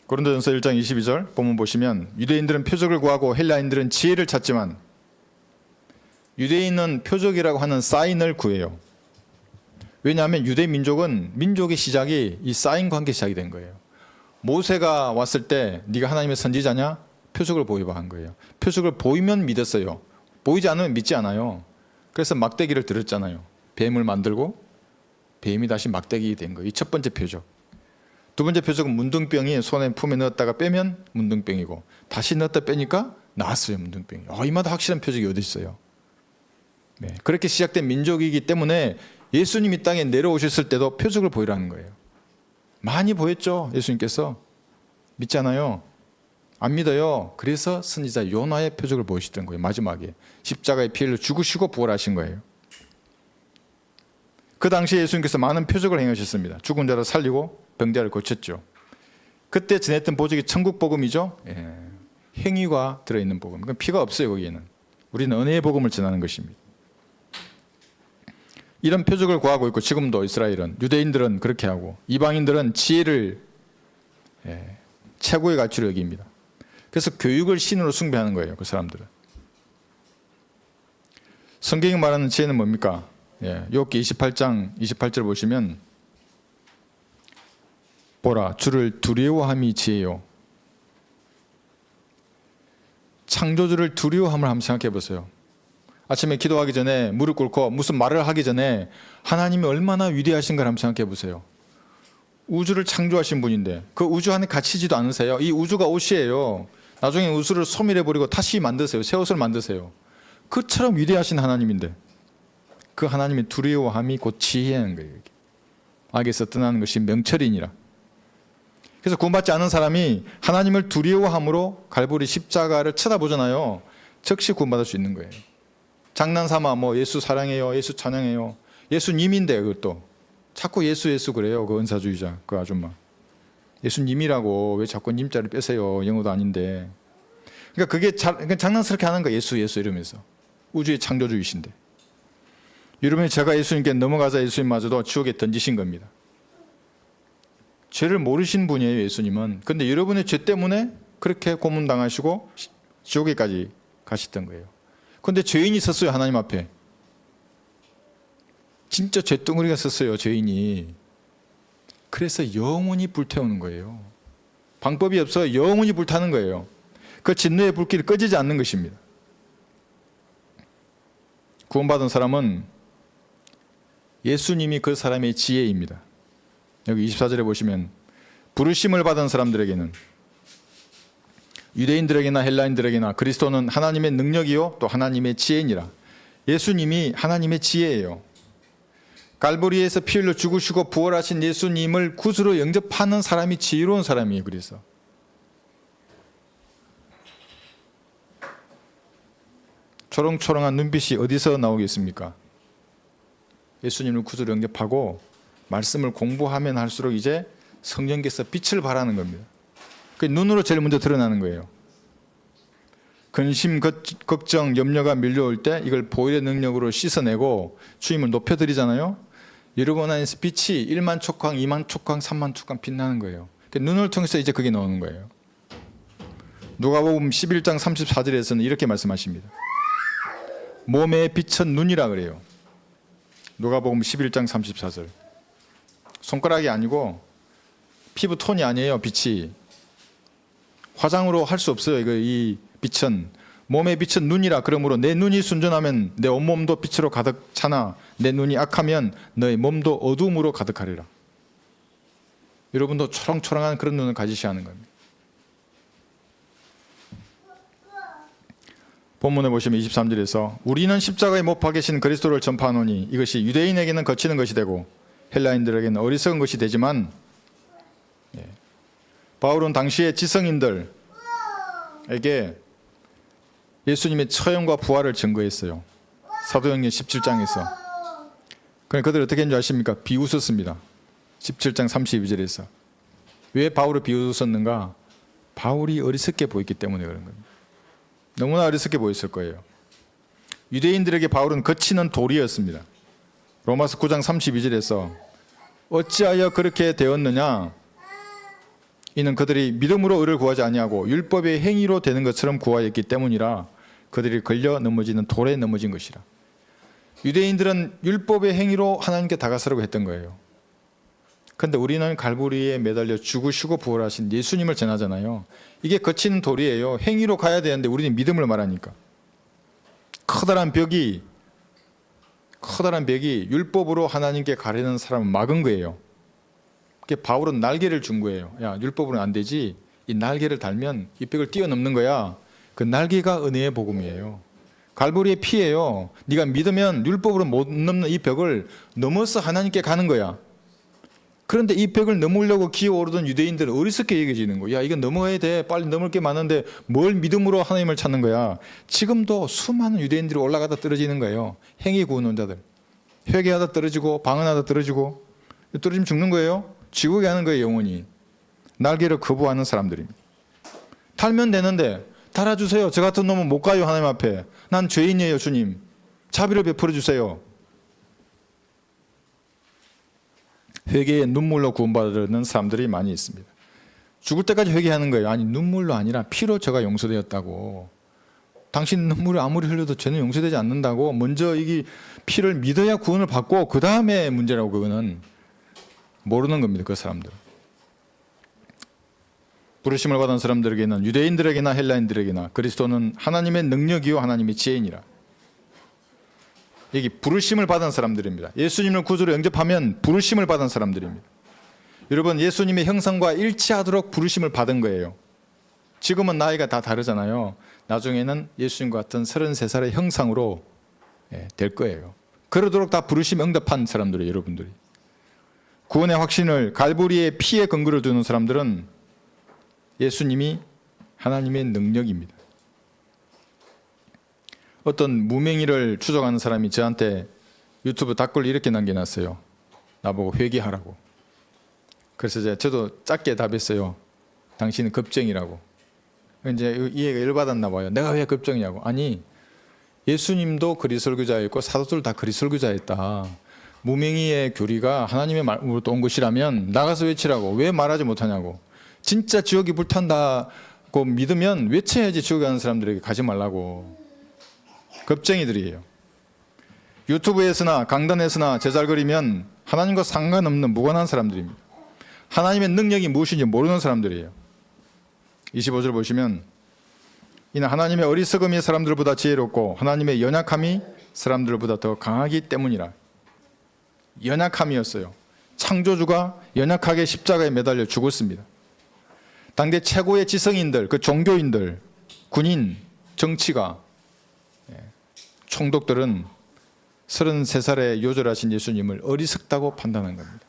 Speaker 1: 고린도전서 1장 22절 본문 보시면 유대인들은 표적을 구하고 헬라인들은 지혜를 찾지만 유대인은 표적이라고 하는 사인을 구해요. 왜냐하면 유대 민족은 민족의 시작이 이 사인 관계 시작이 된 거예요. 모세가 왔을 때 네가 하나님의 선지자냐? 표적을 보이봐 한 거예요. 표적을 보이면 믿었어요. 보이지 않으면 믿지 않아요. 그래서 막대기를 들었잖아요. 뱀을 만들고 뱀이 다시 막대기 된 거예요. 이 첫 번째 표적. 두 번째 표적은 문둥병이 손에 품에 넣었다가 빼면 문둥병이고 다시 넣었다 빼니까 나았어요. 문둥병이. 이마다 확실한 표적이 어디 있어요. 네, 그렇게 시작된 민족이기 때문에 예수님이 땅에 내려오셨을 때도 표적을 보이라는 거예요. 많이 보였죠. 예수님께서. 믿잖아요. 안 믿어요. 그래서 선지자 요나의 표적을 보이시던 거예요. 마지막에 십자가의 피를 죽으시고 부활하신 거예요. 그 당시에 예수님께서 많은 표적을 행하셨습니다. 죽은 자를 살리고 병자를 고쳤죠. 그때 전했던 보적이 천국 복음이죠. 예. 행위가 들어있는 복음. 그건 피가 없어요. 거기에는. 우리는 은혜의 복음을 전하는 것입니다. 이런 표적을 구하고 있고 지금도 이스라엘은 유대인들은 그렇게 하고 이방인들은 지혜를 최고의 가치로 여깁니다. 그래서 교육을 신으로 숭배하는 거예요. 그 사람들은. 성경이 말하는 지혜는 뭡니까? 욥기 28장 28절 보시면 보라 주를 두려워함이 지혜요. 창조주를 두려워함을 한번 생각해 보세요. 아침에 기도하기 전에 무릎 꿇고 무슨 말을 하기 전에 하나님이 얼마나 위대하신가 한번 생각해 보세요. 우주를 창조하신 분인데 그 우주 안에 갇히지도 않으세요. 이 우주가 옷이에요. 나중에 우주를 소멸해버리고 다시 만드세요. 새 옷을 만드세요. 그처럼 위대하신 하나님인데 그 하나님의 두려워함이 곧 지혜인 거예요. 악에서 떠나는 것이 명철이니라. 그래서 구원받지 않은 사람이 하나님을 두려워함으로 갈보리 십자가를 쳐다보잖아요. 즉시 구원받을 수 있는 거예요. 장난삼아 뭐 예수 사랑해요, 예수 찬양해요. 예수님인데 그것도 자꾸 예수 그래요. 그 은사주의자 그 아줌마. 예수님이라고 왜 자꾸 님자를 빼세요. 영어도 아닌데. 그러니까 그게 장난스럽게 하는 거예요. 예수 이러면서. 우주의 창조주이신데. 여러분이 제가 예수님께 넘어가자 예수님마저도 지옥에 던지신 겁니다. 죄를 모르신 분이에요. 예수님은. 그런데 여러분의 죄 때문에 그렇게 고문당하시고 지옥에까지 가셨던 거예요. 그런데 죄인이 섰어요. 하나님 앞에. 진짜 죄덩어리가 섰어요. 죄인이. 그래서 영원히 불태우는 거예요. 방법이 없어 영원히 불타는 거예요. 그 진노의 불길이 꺼지지 않는 것입니다. 구원받은 사람은 예수님이 그 사람의 지혜입니다. 여기 24절에 보시면 부르심을 받은 사람들에게는, 유대인들에게나 헬라인들에게나 그리스도는 하나님의 능력이요 또 하나님의 지혜니라. 예수님이 하나님의 지혜예요. 갈보리에서 피 흘려 죽으시고 부활하신 예수님을 구주로 영접하는 사람이 지혜로운 사람이에요. 그래서 초롱초롱한 눈빛이 어디서 나오겠습니까? 예수님을 구주로 영접하고 말씀을 공부하면 할수록 이제 성령께서 빛을 발하는 겁니다. 그 눈으로 제일 먼저 드러나는 거예요. 근심, 걱정, 염려가 밀려올 때 이걸 보혈의 능력으로 씻어내고 주님을 높여드리잖아요. 여러분 안에서 빛이 1만 촉광, 2만 촉광, 3만 촉광 빛나는 거예요. 눈을 통해서 이제 그게 나오는 거예요. 누가복음 11장 34절에서는 이렇게 말씀하십니다. 몸의 빛은 눈이라 그래요. 누가복음 11장 34절. 손가락이 아니고 피부 톤이 아니에요. 빛이 화장으로 할 수 없어요. 이 빛은 몸의 빛은 눈이라. 그러므로 내 눈이 순전하면 내 온몸도 빛으로 가득 차나 내 눈이 악하면 너의 몸도 어두움으로 가득하리라. 여러분도 초롱초롱한 그런 눈을 가지셔야 하는 겁니다. 본문에 보시면 23절에서 우리는 십자가에 못 박히신 그리스도를 전파하노니 이것이 유대인에게는 거치는 것이 되고 헬라인들에게는 어리석은 것이 되지만, 바울은 당시의 지성인들에게 예수님의 처형과 부활을 증거했어요. 사도행전 17장에서. 그러니까 그들이 어떻게 했는지 아십니까? 비웃었습니다. 17장 32절에서. 왜 바울을 비웃었는가? 바울이 어리석게 보였기 때문에 그런 겁니다. 너무나 어리석게 보였을 거예요. 유대인들에게 바울은 거치는 돌이었습니다. 로마서 9장 32절에서 어찌하여 그렇게 되었느냐? 이는 그들이 믿음으로 의를 구하지 아니하고 율법의 행위로 되는 것처럼 구하였기 때문이라. 그들이 걸려 넘어지는 돌에 넘어진 것이라. 유대인들은 율법의 행위로 하나님께 다가서려고 했던 거예요. 그런데 우리는 갈보리에 매달려 죽으시고 부활하신 예수님을 전하잖아요. 이게 거치는 돌이에요. 행위로 가야 되는데 우리는 믿음을 말하니까. 커다란 벽이 율법으로 하나님께 가려는 사람을 막은 거예요. 바울은 날개를 준 거예요. 야, 율법으로는 안 되지. 이 날개를 달면 이 벽을 뛰어넘는 거야. 그 날개가 은혜의 복음이에요. 갈보리의 피예요. 네가 믿으면 율법으로 못 넘는 이 벽을 넘어서 하나님께 가는 거야. 그런데 이 벽을 넘으려고 기어오르던 유대인들은 어리석게 여겨지는 거야. 야, 이건 넘어가야 돼. 빨리 넘을 게 많은데 뭘 믿음으로 하나님을 찾는 거야. 지금도 수많은 유대인들이 올라가다 떨어지는 거예요. 행위 구원자들. 회개하다 떨어지고 방언하다 떨어지고 떨어지면 죽는 거예요. 지옥에 가는 거예요. 영원히. 날개를 거부하는 사람들입니다. 달면 되는데 달아주세요. 저 같은 놈은 못 가요. 하나님 앞에. 난 죄인이에요. 주님. 자비를 베풀어 주세요. 회개의 눈물로 구원받는 사람들이 많이 있습니다. 죽을 때까지 회개하는 거예요. 아니, 눈물로 아니라 피로 저가 용서되었다고. 당신 눈물을 아무리 흘려도 죄는 용서되지 않는다고. 먼저 이 피를 믿어야 구원을 받고 그 다음에 문제라고. 그거는 모르는 겁니다. 그 사람들. 부르심을 받은 사람들에게는, 유대인들에게나 헬라인들에게나 그리스도는 하나님의 능력이요 하나님의 지혜니라. 여기 부르심을 받은 사람들입니다. 예수님을 구주로 영접하면 부르심을 받은 사람들입니다. 여러분, 예수님의 형상과 일치하도록 부르심을 받은 거예요. 지금은 나이가 다 다르잖아요. 나중에는 예수님과 같은 33살의 형상으로 될 거예요. 그러도록 다 부르심 응답한 사람들이에요. 여러분들이. 구원의 확신을 갈보리의 피에 근거를 두는 사람들은 예수님이 하나님의 능력입니다. 어떤 무명의를 추적하는 사람이 저한테 유튜브 댓글 이렇게 남겨놨어요. 나보고 회개하라고. 그래서 저도 짧게 답했어요. 당신은 겁쟁이라고. 이제 이해가 열받았나 봐요. 내가 왜 겁쟁이냐고. 아니, 예수님도 그리 설교자였고 사도들 다 그리 설교자였다. 무명의의 교리가 하나님의 말로부터 온 것이라면 나가서 외치라고. 왜 말하지 못하냐고. 진짜 지옥이 불탄다고 믿으면 외쳐야지 지옥에 가는 사람들에게 가지 말라고. 겁쟁이들이에요. 유튜브에서나 강단에서나 제잘거리면 하나님과 상관없는 무관한 사람들입니다. 하나님의 능력이 무엇인지 모르는 사람들이에요. 25절 보시면 이는 하나님의 어리석음이 사람들보다 지혜롭고 하나님의 연약함이 사람들보다 더 강하기 때문이라. 연약함이었어요. 창조주가 연약하게 십자가에 매달려 죽었습니다. 당대 최고의 지성인들, 그 종교인들, 군인, 정치가, 총독들은 33살에 요절하신 예수님을 어리석다고 판단한 겁니다.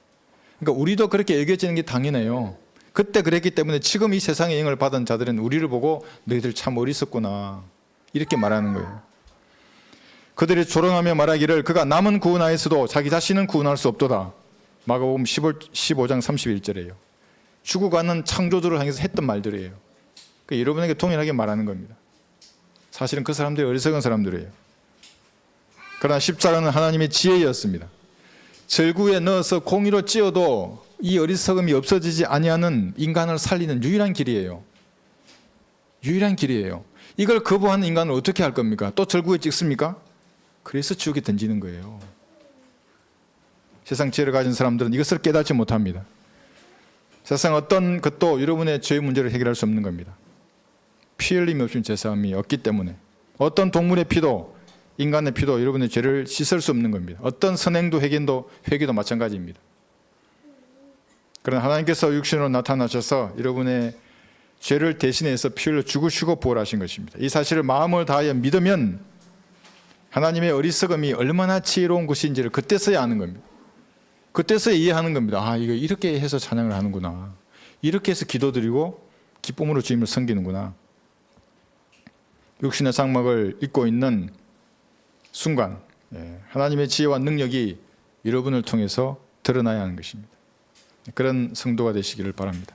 Speaker 1: 그러니까 우리도 그렇게 여겨지는 게 당연해요. 그때 그랬기 때문에 지금 이 세상의 영을 받은 자들은 우리를 보고 너희들 참 어리석구나 이렇게 말하는 거예요. 그들이 조롱하며 말하기를 그가 남은 구원하였어도 자기 자신은 구원할 수 없도다. 마가복음 15장 31절이에요. 죽어가는 창조주를 향해서 했던 말들이에요. 그러니까 여러분에게 동일하게 말하는 겁니다. 사실은 그 사람들이 어리석은 사람들이에요. 그러나 십자가는 하나님의 지혜였습니다. 절구에 넣어서 공의로 찧어도 이 어리석음이 없어지지 아니하는 인간을 살리는 유일한 길이에요. 유일한 길이에요. 이걸 거부하는 인간을 어떻게 할 겁니까? 또 절구에 찍습니까? 그래서 지옥에 던지는 거예요. 세상 지혜를 가진 사람들은 이것을 깨닫지 못합니다. 세상 어떤 것도 여러분의 죄의 문제를 해결할 수 없는 겁니다. 피 흘림이 없으면 제사함이 없기 때문에 어떤 동물의 피도 인간의 피도 여러분의 죄를 씻을 수 없는 겁니다. 어떤 선행도 회개도 마찬가지입니다. 그러나 하나님께서 육신으로 나타나셔서 여러분의 죄를 대신해서 피 흘려 죽으시고 부활하신 것입니다. 이 사실을 마음을 다하여 믿으면 하나님의 어리석음이 얼마나 지혜로운 것인지를 그때서야 아는 겁니다. 그때서야 이해하는 겁니다. 아, 이거 이렇게 해서 찬양을 하는구나. 이렇게 해서 기도드리고 기쁨으로 주님을 섬기는구나. 육신의 장막을 입고 있는 순간 하나님의 지혜와 능력이 여러분을 통해서 드러나야 하는 것입니다. 그런 성도가 되시기를 바랍니다.